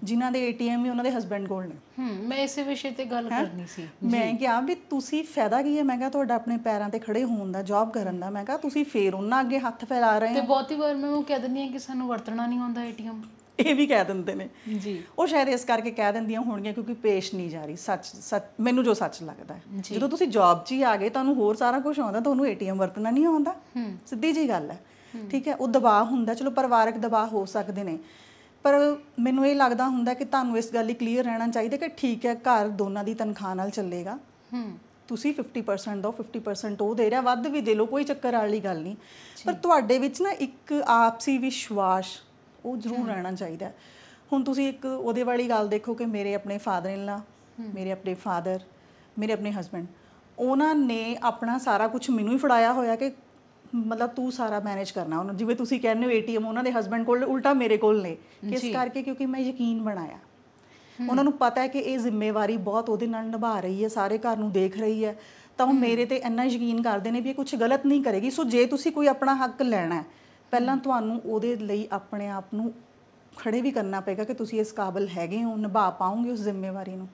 ਜਿਨ੍ਹਾਂ ਦੇ ATM ਵੀ ਉਹਨਾਂ ਦੇ ਹਸਬੈਂਡ ਕੋਲ ਨੇ। ਮੈਂ ਇਸੇ ਵਿਸ਼ੇ ਤੇ ਗੱਲ ਕਰਨੀ ਸੀ। ਮੈਂ ਕਿਹਾ ਵੀ ਤੁਸੀਂ ਫਾਇਦਾ ਕੀ ਹੈ? ਮੈਂ ਕਿਹਾ ਤੁਹਾਡਾ ਆਪਣੇ ਪੈਰਾਂ ਤੇ ਖੜੇ ਹੋਣ ਦਾ, ਜੌਬ ਕਰਨ ਦਾ। ਮੈਂ ਕਿਹਾ ਤੁਸੀਂ ਫੇਰ ਉਹਨਾਂ ਅੱਗੇ ਹੱਥ ਫੈਲਾ ਰਹੇ ਹੋ। ਤੇ ਬਹੁਤੀ ਵਾਰ ਮੈਂ ਉਹ ਕਹਿ ਦਿੰਦੀ ਹਾਂ ਕਿ ਸਾਨੂੰ ਵਰਤਣਾ ਨਹੀਂ ਆਉਂਦਾ ATM। ਇਹ ਵੀ ਕਹਿ ਦਿੰਦੇ ਨੇ ਜੀ। ਉਹ ਸ਼ਾਇਦ ਇਸ ਕਰਕੇ ਕਹਿ ਦਿੰਦੀਆਂ ਹੋਣਗੀਆਂ ਕਿਉਂਕਿ ਪੇਸ਼ ਨਹੀਂ ਜਾ ਰਹੀ। ਸੱਚ ਮੈਨੂੰ ਜੋ ਸੱਚ ਲੱਗਦਾ ਹੈ, ਜਦੋਂ ਤੁਸੀਂ ਜੌਬ 'ਚ ਹੀ ਆ ਗਏ, ਤੁਹਾਨੂੰ ਹੋਰ ਸਾਰਾ ਕੁਝ ਆਉਂਦਾ, ਤੁਹਾਨੂੰ ATM ਵਰਤਣਾ ਨਹੀਂ ਆਉਂਦਾ। ਸਿੱਧੀ ਜੀ ਗੱਲ ਹੈ। ਠੀਕ ਹੈ, ਉਹ ਦਬਾਅ ਹੁੰਦਾ, ਚਲੋ ਪਰਿਵਾਰਕ ਦਬਾਅ ਹੋ ਸਕਦੇ ਨੇ, ਪਰ ਮੈਨੂੰ ਇਹ ਲੱਗਦਾ ਹੁੰਦਾ ਕਿ ਤੁਹਾਨੂੰ ਇਸ ਗੱਲ ਲਈ ਕਲੀਅਰ ਰਹਿਣਾ ਚਾਹੀਦਾ ਕਿ ਠੀਕ ਹੈ, ਘਰ ਦੋਨਾਂ ਦੀ ਤਨਖਾਹ ਨਾਲ ਚੱਲੇਗਾ। ਤੁਸੀਂ 50% ਦਿਓ, 50% ਉਹ ਦੇ ਰਿਹਾ, ਵੱਧ ਵੀ ਦੇ ਲਓ, ਕੋਈ ਚੱਕਰ ਵਾਲੀ ਗੱਲ ਨਹੀਂ, ਪਰ ਤੁਹਾਡੇ ਵਿੱਚ ਨਾ ਇੱਕ ਆਪਸੀ ਵਿਸ਼ਵਾਸ ਉਹ ਜ਼ਰੂਰ ਰਹਿਣਾ ਚਾਹੀਦਾ। ਹੁਣ ਤੁਸੀਂ ਇੱਕ ਉਹਦੇ ਵਾਲੀ ਗੱਲ ਦੇਖੋ ਕਿ ਮੇਰੇ ਆਪਣੇ ਫਾਦਰ ਇਨ ਲਾ, ਮੇਰੇ ਆਪਣੇ ਫਾਦਰ, ਮੇਰੇ ਆਪਣੇ ਹਸਬੈਂਡ, ਉਹਨਾਂ ਨੇ ਆਪਣਾ ਸਾਰਾ ਕੁਝ ਮੈਨੂੰ ਹੀ ਫੜਾਇਆ ਹੋਇਆ ਕਿ ਮਤਲਬ ਤੂੰ ਸਾਰਾ ਮੈਨੇਜ ਕਰਨਾ ਉਹਨੂੰ। ਜਿਵੇਂ ਤੁਸੀਂ ਕਹਿੰਦੇ ਹੋ ATM ਉਹਨਾਂ ਦੇ ਹਸਬੈਂਡ ਕੋਲ, ਉਲਟਾ ਮੇਰੇ ਕੋਲ ਨੇ। ਕਿਸ ਕਰਕੇ? ਕਿਉਂਕਿ ਮੈਂ ਯਕੀਨ ਬਣਾਇਆ। ਉਹਨਾਂ ਨੂੰ ਪਤਾ ਹੈ ਕਿ ਇਹ ਜ਼ਿੰਮੇਵਾਰੀ ਬਹੁਤ ਉਹਦੇ ਨਾਲ ਨਿਭਾ ਰਹੀ ਹੈ, ਸਾਰੇ ਘਰ ਨੂੰ ਦੇਖ ਰਹੀ ਹੈ, ਤਾਂ ਉਹ ਮੇਰੇ ਤੇ ਇੰਨਾ ਯਕੀਨ ਕਰਦੇ ਨੇ ਵੀ ਇਹ ਕੁਝ ਗਲਤ ਨਹੀਂ ਕਰੇਗੀ। ਸੋ ਜੇ ਤੁਸੀਂ ਕੋਈ ਆਪਣਾ ਹੱਕ ਲੈਣਾ ਹੈ, ਪਹਿਲਾਂ ਤੁਹਾਨੂੰ ਉਹਦੇ ਲਈ ਆਪਣੇ ਆਪ ਨੂੰ ਖੜੇ ਵੀ ਕਰਨਾ ਪਏਗਾ ਕਿ ਤੁਸੀਂ ਇਸ ਕਾਬਿਲ ਹੈਗੇ ਹੋ, ਨਿਭਾ ਪਾਓਗੇ ਉਸ ਜ਼ਿੰਮੇਵਾਰੀ ਨੂੰ।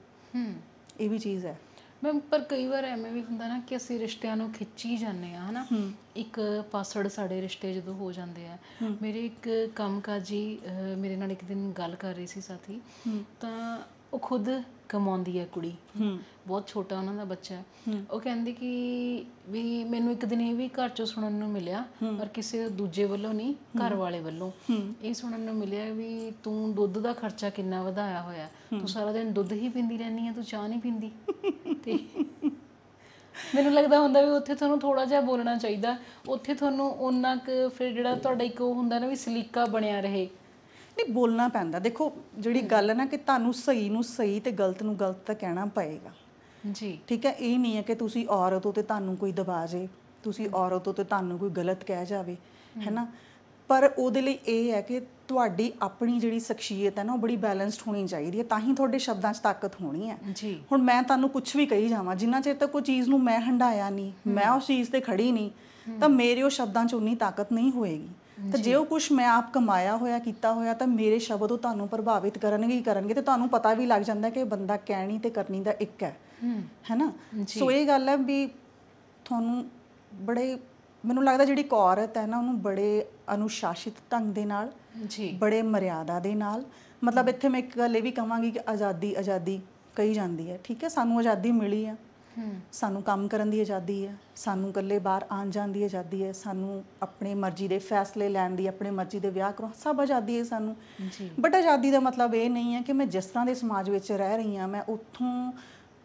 ਇਹ ਵੀ ਚੀਜ਼ ਹੈ ਮੈਮ। ਪਰ ਕਈ ਵਾਰ ਐਵੇਂ ਵੀ ਹੁੰਦਾ ਨਾ ਕਿ ਅਸੀਂ ਰਿਸ਼ਤਿਆਂ ਨੂੰ ਖਿੱਚੀ ਜਾਂਦੇ ਹਾਂ, ਹੈ ਨਾ। ਇੱਕ ਪਾਸੜ ਸਾਡੇ ਰਿਸ਼ਤੇ ਜਦੋਂ ਹੋ ਜਾਂਦੇ ਆ। ਮੇਰੇ ਇੱਕ ਕੰਮਕਾਜੀ ਮੇਰੇ ਨਾਲ ਇੱਕ ਦਿਨ ਗੱਲ ਕਰ ਰਹੀ ਸੀ ਸਾਥੀ, ਤਾਂ ਉਹ ਖੁਦ ਕਮਾਉਂਦੀ ਹੈ ਕੁੜੀ, ਬਹੁਤ ਛੋਟਾ ਉਹਨਾਂ ਦਾ ਬੱਚਾ ਹੈ। ਉਹ ਕਹਿੰਦੀ ਕਿ ਵੀ ਮੈਨੂੰ ਇੱਕ ਦਿਨ ਇਹ ਵੀ ਘਰ 'ਚੋਂ ਸੁਣਨ ਨੂੰ ਮਿਲਿਆ, ਪਰ ਕਿਸੇ ਦੂਜੇ ਵੱਲੋਂ ਨਹੀਂ, ਘਰ ਵਾਲੇ ਵੱਲੋਂ ਇਹ ਸੁਣਨ ਨੂੰ ਮਿਲਿਆ ਵੀ ਤੂੰ ਦੁੱਧ ਦਾ ਖਰਚਾ ਕਿੰਨਾ ਵਧਾਇਆ ਹੋਇਆ, ਤੂੰ ਸਾਰਾ ਦਿਨ ਦੁੱਧ ਹੀ ਪੀਂਦੀ ਰਹਿੰਦੀ ਹੈ, ਤੂੰ ਚਾਹ ਨਹੀਂ ਪੀਂਦੀ। ਤੇ ਮੈਨੂੰ ਲੱਗਦਾ ਹੁੰਦਾ ਵੀ ਉੱਥੇ ਤੁਹਾਨੂੰ ਥੋੜ੍ਹਾ ਜਿਹਾ ਬੋਲਣਾ ਚਾਹੀਦਾ, ਉੱਥੇ ਤੁਹਾਨੂੰ ਓਨਾ ਕੁ ਫਿਰ ਜਿਹੜਾ ਤੁਹਾਡਾ ਇੱਕ ਉਹ ਹੁੰਦਾ ਨਾ ਵੀ ਸਲੀਕਾ ਬਣਿਆ ਰਹੇ। ਨਹੀਂ ਬੋਲਣਾ ਪੈਂਦਾ। ਦੇਖੋ ਜਿਹੜੀ ਗੱਲ ਹੈ ਨਾ ਕਿ ਤੁਹਾਨੂੰ ਸਹੀ ਨੂੰ ਸਹੀ ਤੇ ਗਲਤ ਨੂੰ ਗਲਤ ਤਾਂ ਕਹਿਣਾ ਪਏਗਾ ਜੀ। ਠੀਕ ਹੈ। ਇਹ ਨਹੀਂ ਹੈ ਕਿ ਤੁਸੀਂ ਔਰਤ ਹੋ ਤੇ ਤੁਹਾਨੂੰ ਕੋਈ ਦਬਾ ਜੇ, ਤੁਸੀਂ ਔਰਤ ਹੋ ਤੇ ਤੁਹਾਨੂੰ ਕੋਈ ਗਲਤ ਕਹਿ ਜਾਵੇ, ਹੈ ਨਾ। ਪਰ ਉਹਦੇ ਲਈ ਇਹ ਹੈ ਕਿ ਤੁਹਾਡੀ ਆਪਣੀ ਜਿਹੜੀ ਸ਼ਖਸੀਅਤ ਹੈ ਨਾ ਉਹ ਬੜੀ ਬੈਲੈਂਸਡ ਹੋਣੀ ਚਾਹੀਦੀ ਹੈ, ਤਾਂ ਹੀ ਤੁਹਾਡੇ ਸ਼ਬਦਾਂ 'ਚ ਤਾਕਤ ਹੋਣੀ ਹੈ। ਜੀ। ਹੁਣ ਮੈਂ ਤੁਹਾਨੂੰ ਕੁਝ ਵੀ ਕਹੀ ਜਾਵਾਂ, ਜਿੰਨਾ ਚਿਰ ਤੱਕ ਉਹ ਚੀਜ਼ ਨੂੰ ਮੈਂ ਹੰਢਾਇਆ ਨਹੀਂ, ਮੈਂ ਉਸ ਚੀਜ਼ ਤੇ ਖੜੀ ਨਹੀਂ, ਤਾਂ ਮੇਰੇ ਉਹ ਸ਼ਬਦਾਂ 'ਚ ਉਨੀ ਤਾਕਤ ਨਹੀਂ ਹੋਏਗੀ। ਤਾਂ ਜੇ ਉਹ ਕੁਝ ਮੈਂ ਆਪ ਕਮਾਇਆ ਹੋਇਆ ਕੀਤਾ ਹੋਇਆ ਤਾਂ ਮੇਰੇ ਸ਼ਬਦ ਉਹ ਤੁਹਾਨੂੰ ਪ੍ਰਭਾਵਿਤ ਕਰਨਗੇ ਹੀ ਕਰਨਗੇ, ਤੇ ਤੁਹਾਨੂੰ ਪਤਾ ਵੀ ਲੱਗ ਜਾਂਦਾ ਕਿ ਬੰਦਾ ਕਹਿਣੀ ਤੇ ਕਰਨੀ ਦਾ ਇੱਕ ਹੈ ਨਾ। ਸੋ ਇਹ ਗੱਲ ਹੈ ਵੀ ਤੁਹਾਨੂੰ ਬੜੇ, ਮੈਨੂੰ ਲੱਗਦਾ ਜਿਹੜੀ ਇੱਕ ਔਰਤ ਹੈ ਨਾ ਉਹਨੂੰ ਬੜੇ ਅਨੁਸ਼ਾਸਿਤ ਢੰਗ ਦੇ ਨਾਲ, ਬੜੇ ਮਰਿਆਦਾ ਦੇ ਨਾਲ, ਮਤਲਬ ਇੱਥੇ ਮੈਂ ਇੱਕ ਗੱਲ ਇਹ ਵੀ ਕਹਾਂਗੀ ਕਿ ਆਜ਼ਾਦੀ ਆਜ਼ਾਦੀ ਕਹੀ ਜਾਂਦੀ ਹੈ, ਠੀਕ ਹੈ, ਸਾਨੂੰ ਆਜ਼ਾਦੀ ਮਿਲੀ ਆ, ਸਾਨੂੰ ਕੰਮ ਕਰਨ ਦੀ ਆਜ਼ਾਦੀ ਹੈ, ਸਾਨੂੰ ਇਕੱਲੇ ਬਾਹਰ ਆਉਣ ਜਾਣ ਦੀ ਆਜ਼ਾਦੀ ਹੈ, ਸਾਨੂੰ ਆਪਣੀ ਮਰਜ਼ੀ ਦੇ ਫੈਸਲੇ ਲੈਣ ਦੀ, ਆਪਣੀ ਮਰਜ਼ੀ ਦੇ ਵਿਆਹ ਕਰਵਾਉਣ, ਸਭ ਆਜ਼ਾਦੀ ਹੈ ਸਾਨੂੰ। ਬਟ ਆਜ਼ਾਦੀ ਦਾ ਮਤਲਬ ਇਹ ਨਹੀਂ ਹੈ ਕਿ ਮੈਂ ਜਿਸ ਤਰ੍ਹਾਂ ਦੇ ਸਮਾਜ ਵਿੱਚ ਰਹਿ ਰਹੀ ਹਾਂ ਮੈਂ ਉੱਥੋਂ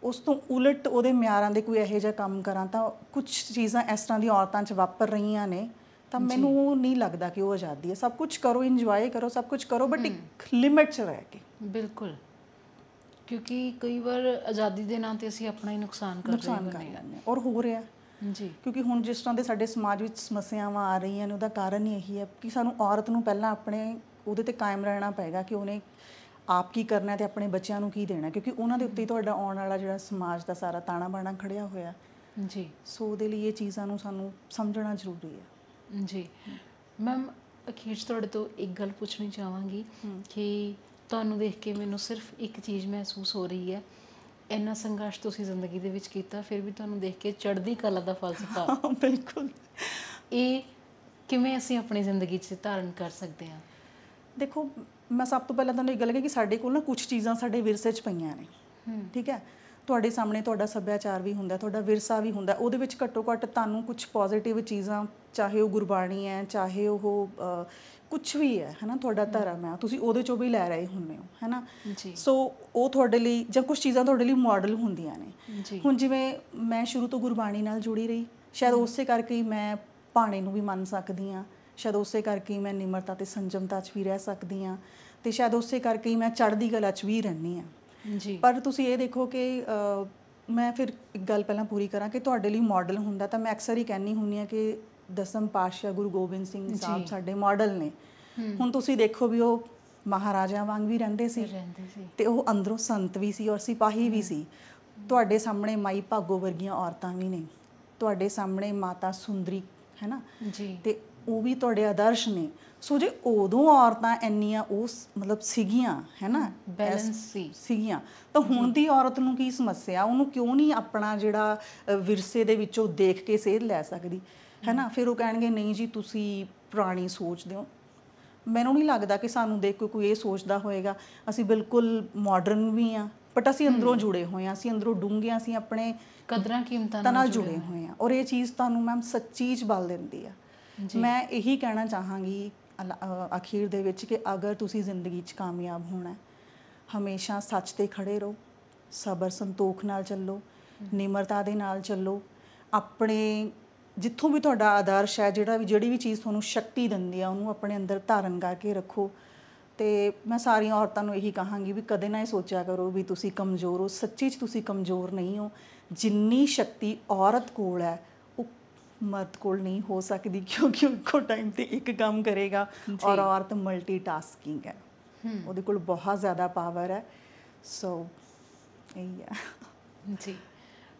ਉਸ ਤੋਂ ਉਲਟ ਉਹਦੇ ਮਿਆਰਾਂ ਦੇ ਕੋਈ ਇਹੋ ਜਿਹਾ ਕੰਮ ਕਰਾਂ। ਤਾਂ ਕੁਝ ਚੀਜ਼ਾਂ ਇਸ ਤਰ੍ਹਾਂ ਦੀਆਂ ਔਰਤਾਂ 'ਚ ਵਾਪਰ ਰਹੀਆਂ ਨੇ, ਤਾਂ ਮੈਨੂੰ ਉਹ ਨਹੀਂ ਲੱਗਦਾ ਕਿ ਉਹ ਆਜ਼ਾਦੀ ਹੈ। ਸਭ ਕੁਝ ਕਰੋ, ਇੰਜੋਏ ਕਰੋ, ਸਭ ਕੁਝ ਕਰੋ, ਬਟ ਇੱਕ ਲਿਮਿਟ 'ਚ ਰਹਿ ਕੇ। ਬਿਲਕੁਲ, ਕਿਉਂਕਿ ਕਈ ਵਾਰ ਆਜ਼ਾਦੀ ਦੇ ਨਾਂ ਤੇ ਅਸੀਂ ਆਪਣਾ ਹੀ ਨੁਕਸਾਨ ਕਰ ਲੈਂਦੇ ਹਾਂ, ਔਰ ਹੋ ਰਿਹਾ ਜੀ। ਕਿਉਂਕਿ ਹੁਣ ਜਿਸ ਤਰ੍ਹਾਂ ਦੇ ਸਾਡੇ ਸਮਾਜ ਵਿੱਚ ਸਮੱਸਿਆਵਾਂ ਆ ਰਹੀਆਂ ਨੇ ਉਹਦਾ ਕਾਰਨ ਹੀ ਇਹੀ ਹੈ ਕਿ ਸਾਨੂੰ ਔਰਤ ਨੂੰ ਪਹਿਲਾਂ ਆਪਣੇ ਉਹਦੇ 'ਤੇ ਕਾਇਮ ਰਹਿਣਾ ਪਏਗਾ ਕਿ ਉਹਨੇ ਆਪ ਕੀ ਕਰਨਾ ਤੇ ਆਪਣੇ ਬੱਚਿਆਂ ਨੂੰ ਕੀ ਦੇਣਾ, ਕਿਉਂਕਿ ਉਹਨਾਂ ਦੇ ਉੱਤੇ ਤੁਹਾਡਾ ਆਉਣ ਵਾਲਾ ਜਿਹੜਾ ਸਮਾਜ ਦਾ ਸਾਰਾ ਤਾਣਾ ਬਾਣਾ ਖੜਿਆ ਹੋਇਆ ਜੀ। ਸੋ ਉਹਦੇ ਲਈ ਇਹ ਚੀਜ਼ਾਂ ਨੂੰ ਸਾਨੂੰ ਸਮਝਣਾ ਜ਼ਰੂਰੀ ਹੈ ਜੀ। ਮੈਮ ਅਖੀਰ 'ਚ ਤੁਹਾਡੇ ਤੋਂ ਇੱਕ ਗੱਲ ਪੁੱਛਣੀ ਚਾਹਾਂਗੀ ਕਿ ਤੁਹਾਨੂੰ ਦੇਖ ਕੇ ਮੈਨੂੰ ਸਿਰਫ ਇੱਕ ਚੀਜ਼ ਮਹਿਸੂਸ ਹੋ ਰਹੀ ਹੈ, ਇੰਨਾ ਸੰਘਰਸ਼ ਤੁਸੀਂ ਜ਼ਿੰਦਗੀ ਦੇ ਵਿੱਚ ਕੀਤਾ, ਫਿਰ ਵੀ ਤੁਹਾਨੂੰ ਦੇਖ ਕੇ ਚੜ੍ਹਦੀ ਕਲਾ ਦਾ ਫਲਸਫਾ। ਬਿਲਕੁਲ। ਇਹ ਕਿਵੇਂ ਅਸੀਂ ਆਪਣੀ ਜ਼ਿੰਦਗੀ 'ਚ ਧਾਰਨ ਕਰ ਸਕਦੇ ਹਾਂ? ਦੇਖੋ ਮੈਂ ਸਭ ਤੋਂ ਪਹਿਲਾਂ ਤੁਹਾਨੂੰ ਇਹ ਗੱਲ ਕਹੀ ਕਿ ਸਾਡੇ ਕੋਲ ਨਾ ਕੁਝ ਚੀਜ਼ਾਂ ਸਾਡੇ ਵਿਰਸੇ 'ਚ ਪਈਆਂ ਨੇ, ਠੀਕ ਹੈ। ਤੁਹਾਡੇ ਸਾਹਮਣੇ ਤੁਹਾਡਾ ਸੱਭਿਆਚਾਰ ਵੀ ਹੁੰਦਾ, ਤੁਹਾਡਾ ਵਿਰਸਾ ਵੀ ਹੁੰਦਾ, ਉਹਦੇ ਵਿੱਚ ਘੱਟੋ ਘੱਟ ਤੁਹਾਨੂੰ ਕੁਝ ਪੋਜ਼ੀਟਿਵ ਚੀਜ਼ਾਂ, ਚਾਹੇ ਉਹ ਗੁਰਬਾਣੀ ਹੈ, ਚਾਹੇ ਉਹ ਕੁਝ ਵੀ ਹੈ ਨਾ, ਤੁਹਾਡਾ ਧਰਮ ਹੈ, ਤੁਸੀਂ ਉਹਦੇ 'ਚੋਂ ਵੀ ਲੈ ਰਹੇ ਹੁੰਦੇ ਹੋ, ਹੈ ਨਾ। ਸੋ ਉਹ ਤੁਹਾਡੇ ਲਈ ਜਾਂ ਕੁਝ ਚੀਜ਼ਾਂ ਤੁਹਾਡੇ ਲਈ ਮਾਡਲ ਹੁੰਦੀਆਂ ਨੇ। ਹੁਣ ਜਿਵੇਂ ਮੈਂ ਸ਼ੁਰੂ ਤੋਂ ਗੁਰਬਾਣੀ ਨਾਲ ਜੁੜੀ ਰਹੀ, ਸ਼ਾਇਦ ਉਸੇ ਕਰਕੇ ਹੀ ਮੈਂ ਭਾਣੇ ਨੂੰ ਵੀ ਮੰਨ ਸਕਦੀ ਹਾਂ, ਸ਼ਾਇਦ ਉਸੇ ਕਰਕੇ ਹੀ ਮੈਂ ਨਿਮਰਤਾ ਅਤੇ ਸੰਜਮਤਾ 'ਚ ਵੀ ਰਹਿ ਸਕਦੀ ਹਾਂ, ਅਤੇ ਸ਼ਾਇਦ ਉਸੇ ਕਰਕੇ ਹੀ ਮੈਂ ਚੜ੍ਹਦੀ ਕਲਾ 'ਚ ਵੀ ਰਹਿੰਦੀ ਹਾਂ ਜੀ। ਪਰ ਤੁਸੀਂ ਇਹ ਦੇਖੋ ਕਿ ਮੈਂ ਫਿਰ ਇੱਕ ਗੱਲ ਪਹਿਲਾਂ ਪੂਰੀ ਕਰਾਂ ਕਿ ਤੁਹਾਡੇ ਲਈ ਮਾਡਲ ਹੁੰਦਾ, ਤਾਂ ਮੈਂ ਅਕਸਰ ਹੀ ਕਹਿੰਦੀ ਹੁੰਦੀ ਹਾਂ ਕਿ ਦਸਮ ਪਾਤਸ਼ਾਹ ਗੁਰੂ ਗੋਬਿੰਦ ਸਿੰਘ ਸਾਹਿਬ ਸਾਡੇ ਮਾਡਲ ਨੇ। ਹੁਣ ਤੁਸੀਂ ਦੇਖੋ ਵੀ ਉਹ ਮਹਾਰਾਜਿਆਂ ਵਾਂਗ ਵੀ ਰਹਿੰਦੇ ਸੀ ਅਤੇ ਉਹ ਅੰਦਰੋਂ ਸੰਤ ਵੀ ਸੀ ਔਰ ਸਿਪਾਹੀ ਵੀ ਸੀ। ਤੁਹਾਡੇ ਸਾਹਮਣੇ ਮਾਈ ਭਾਗੋ ਵਰਗੀਆਂ ਔਰਤਾਂ ਵੀ ਨੇ, ਤੁਹਾਡੇ ਸਾਹਮਣੇ ਮਾਤਾ ਸੁੰਦਰੀ ਹੈ ਨਾ ਜੀ, ਅਤੇ ਉਹ ਵੀ ਤੁਹਾਡੇ ਆਦਰਸ਼ ਨੇ। ਸੋ ਜੇ ਉਦੋਂ ਔਰਤਾਂ ਇੰਨੀਆਂ ਉਸ ਮਤਲਬ ਸੀਗੀਆਂ, ਹੈ ਨਾ, ਬੈਲੈਂਸ ਸੀਗੀਆਂ, ਤਾਂ ਹੁਣ ਦੀ ਔਰਤ ਨੂੰ ਕੀ ਸਮੱਸਿਆ? ਉਹਨੂੰ ਕਿਉਂ ਨਹੀਂ ਆਪਣਾ ਜਿਹੜਾ ਵਿਰਸੇ ਦੇ ਵਿੱਚੋਂ ਦੇਖ ਕੇ ਸੇਧ ਲੈ ਸਕਦੀ, ਹੈ ਨਾ। ਫਿਰ ਉਹ ਕਹਿਣਗੇ ਨਹੀਂ ਜੀ ਤੁਸੀਂ ਪੁਰਾਣੀ ਸੋਚਦੇ ਹੋ। ਮੈਨੂੰ ਨਹੀਂ ਲੱਗਦਾ ਕਿ ਸਾਨੂੰ ਦੇਖ ਕੇ ਕੋਈ ਇਹ ਸੋਚਦਾ ਹੋਏਗਾ। ਅਸੀਂ ਬਿਲਕੁਲ ਮਾਡਰਨ ਵੀ ਹਾਂ, ਬਟ ਅਸੀਂ ਅੰਦਰੋਂ ਜੁੜੇ ਹੋਏ ਹਾਂ, ਅਸੀਂ ਅੰਦਰੋਂ ਡੂੰਘੇ ਹਾਂ, ਅਸੀਂ ਆਪਣੇ ਕਦਰਾਂ ਕੀਮਤਾਂ ਨਾਲ ਜੁੜੇ ਹੋਏ ਹਾਂ, ਔਰ ਇਹ ਚੀਜ਼ ਤੁਹਾਨੂੰ ਮੈਮ ਸੱਚੀ 'ਚ ਬਲ ਦਿੰਦੀ ਆ। ਮੈਂ ਇਹੀ ਕਹਿਣਾ ਚਾਹਾਂਗੀ ਅਖੀਰ ਦੇ ਵਿੱਚ ਕਿ ਅਗਰ ਤੁਸੀਂ ਜ਼ਿੰਦਗੀ 'ਚ ਕਾਮਯਾਬ ਹੋਣਾ, ਹਮੇਸ਼ਾ ਸੱਚ 'ਤੇ ਖੜ੍ਹੇ ਰਹੋ, ਸਬਰ ਸੰਤੋਖ ਨਾਲ ਚੱਲੋ, ਨਿਮਰਤਾ ਦੇ ਨਾਲ ਚੱਲੋ, ਆਪਣੇ ਜਿੱਥੋਂ ਵੀ ਤੁਹਾਡਾ ਆਦਰਸ਼ ਹੈ, ਜਿਹੜੀ ਵੀ ਚੀਜ਼ ਤੁਹਾਨੂੰ ਸ਼ਕਤੀ ਦਿੰਦੀ ਆ ਉਹਨੂੰ ਆਪਣੇ ਅੰਦਰ ਧਾਰਨ ਕਰਕੇ ਰੱਖੋ। ਅਤੇ ਮੈਂ ਸਾਰੀਆਂ ਔਰਤਾਂ ਨੂੰ ਇਹੀ ਕਹਾਂਗੀ ਵੀ ਕਦੇ ਨਾ ਇਹ ਸੋਚਿਆ ਕਰੋ ਵੀ ਤੁਸੀਂ ਕਮਜ਼ੋਰ ਹੋ, ਸੱਚੀ 'ਚ ਤੁਸੀਂ ਕਮਜ਼ੋਰ ਨਹੀਂ ਹੋ। ਜਿੰਨੀ ਸ਼ਕਤੀ ਔਰਤ ਕੋਲ ਹੈ ਉਹ ਮਰਦ ਕੋਲ ਨਹੀਂ ਹੋ ਸਕਦੀ, ਕਿਉਂਕਿ ਇੱਕੋ ਟਾਈਮ 'ਤੇ ਇੱਕ ਕੰਮ ਕਰੇਗਾ, ਔਰ ਔਰਤ ਮਲਟੀਟਾਸਕਿੰਗ ਹੈ, ਉਹਦੇ ਕੋਲ ਬਹੁਤ ਜ਼ਿਆਦਾ ਪਾਵਰ ਹੈ। ਸੋ ਇਹੀ ਹੈ ਜੀ।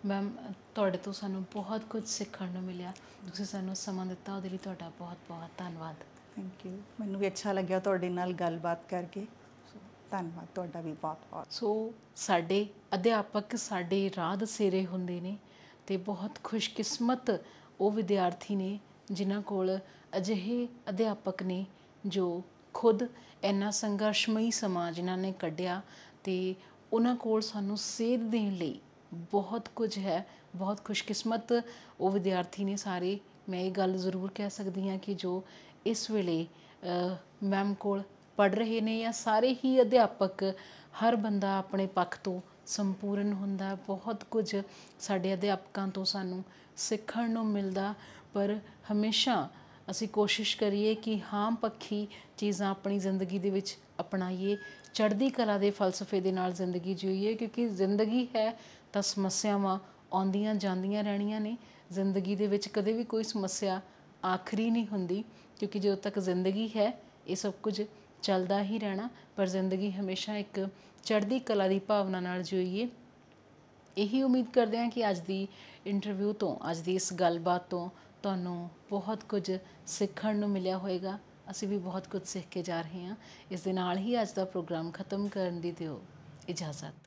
ਮੈਮ ਤੁਹਾਡੇ ਤੋਂ ਸਾਨੂੰ ਬਹੁਤ ਕੁਝ ਸਿੱਖਣ ਨੂੰ ਮਿਲਿਆ, ਤੁਸੀਂ ਸਾਨੂੰ ਸਮਾਂ ਦਿੱਤਾ, ਉਹਦੇ ਲਈ ਤੁਹਾਡਾ ਬਹੁਤ ਬਹੁਤ ਧੰਨਵਾਦ। Thank you. ਮੈਨੂੰ ਵੀ ਅੱਛਾ ਲੱਗਿਆ ਤੁਹਾਡੇ ਨਾਲ ਗੱਲਬਾਤ ਕਰਕੇ, ਸੋ ਧੰਨਵਾਦ ਤੁਹਾਡਾ ਵੀ ਬਹੁਤ ਬਹੁਤ। ਸੋ ਸਾਡੇ ਅਧਿਆਪਕ ਸਾਡੇ ਰਾਹ ਦਸੇਰੇ ਹੁੰਦੇ ਨੇ, ਅਤੇ ਬਹੁਤ ਖੁਸ਼ਕਿਸਮਤ ਉਹ ਵਿਦਿਆਰਥੀ ਨੇ ਜਿਨ੍ਹਾਂ ਕੋਲ ਅਜਿਹੇ ਅਧਿਆਪਕ ਨੇ ਜੋ ਖੁਦ ਇੰਨਾ ਸੰਘਰਸ਼ਮਈ ਸਮਾਂ ਜਿਨ੍ਹਾਂ ਨੇ ਕੱਢਿਆ, ਅਤੇ ਉਹਨਾਂ ਕੋਲ ਸਾਨੂੰ ਸੇਧ ਦੇਣ ਲਈ ਬਹੁਤ ਕੁਝ ਹੈ। ਬਹੁਤ ਖੁਸ਼ਕਿਸਮਤ ਉਹ ਵਿਦਿਆਰਥੀ ਨੇ ਸਾਰੇ। ਮੈਂ ਇਹ ਗੱਲ ਜ਼ਰੂਰ ਕਹਿ ਸਕਦੀ ਹਾਂ ਕਿ ਜੋ ਇਸ ਵੇਲੇ ਮੈਮ ਕੋਲ ਪੜ੍ਹ ਰਹੇ ਨੇ, ਜਾਂ ਸਾਰੇ ਹੀ ਅਧਿਆਪਕ, ਹਰ ਬੰਦਾ ਆਪਣੇ ਪੱਖ ਤੋਂ ਸੰਪੂਰਨ ਹੁੰਦਾ। ਬਹੁਤ ਕੁਝ ਸਾਡੇ ਅਧਿਆਪਕਾਂ ਤੋਂ ਸਾਨੂੰ ਸਿੱਖਣ ਨੂੰ ਮਿਲਦਾ, ਪਰ ਹਮੇਸ਼ਾ ਅਸੀਂ ਕੋਸ਼ਿਸ਼ ਕਰੀਏ ਕਿ ਹਾਂ ਪੱਖੀ ਚੀਜ਼ਾਂ ਆਪਣੀ ਜ਼ਿੰਦਗੀ ਦੇ ਵਿੱਚ अपनाइए, चढ़दी कला ਦੇ ਫਲਸਫੇ ਦੇ ਨਾਲ ਜ਼ਿੰਦਗੀ ਜੀਈਏ, ਕਿਉਂਕਿ ਜ਼ਿੰਦਗੀ ਹੈ ਤਾਂ ਸਮੱਸਿਆਵਾਂ ਆਉਂਦੀਆਂ ਜਾਂਦੀਆਂ ਰਹਿਣੀਆਂ ਨੇ। ਜ਼ਿੰਦਗੀ ਦੇ ਵਿੱਚ ਕਦੇ ਵੀ ਕੋਈ ਸਮੱਸਿਆ ਆਖਰੀ ਨਹੀਂ ਹੁੰਦੀ, ਕਿਉਂਕਿ ਜਦੋਂ ਤੱਕ ਜ਼ਿੰਦਗੀ ਹੈ ਇਹ ਸਭ ਕੁਝ ਚੱਲਦਾ ਹੀ ਰਹਿਣਾ। ਪਰ ਜ਼ਿੰਦਗੀ ਹਮੇਸ਼ਾ ਇੱਕ ਚੜ੍ਹਦੀ ਕਲਾ ਦੀ ਭਾਵਨਾ ਨਾਲ ਜੀਈਏ। ਇਹੀ ਉਮੀਦ ਕਰਦੇ ਹਾਂ ਕਿ ਅੱਜ ਦੀ ਇੰਟਰਵਿਊ ਤੋਂ, ਅੱਜ ਦੀ ਇਸ ਗੱਲਬਾਤ ਤੋਂ ਤੁਹਾਨੂੰ ਬਹੁਤ ਕੁਝ ਸਿੱਖਣ ਨੂੰ ਮਿਲਿਆ ਹੋਵੇਗਾ। ਅਸੀਂ ਵੀ ਬਹੁਤ ਕੁਝ ਸਿੱਖ ਕੇ ਜਾ ਰਹੇ ਹਾਂ। ਇਸ ਦੇ ਨਾਲ ਹੀ ਅੱਜ ਦਾ ਪ੍ਰੋਗਰਾਮ ਖਤਮ ਕਰਨ ਦੀ ਦਿਓ ਇਜਾਜ਼ਤ।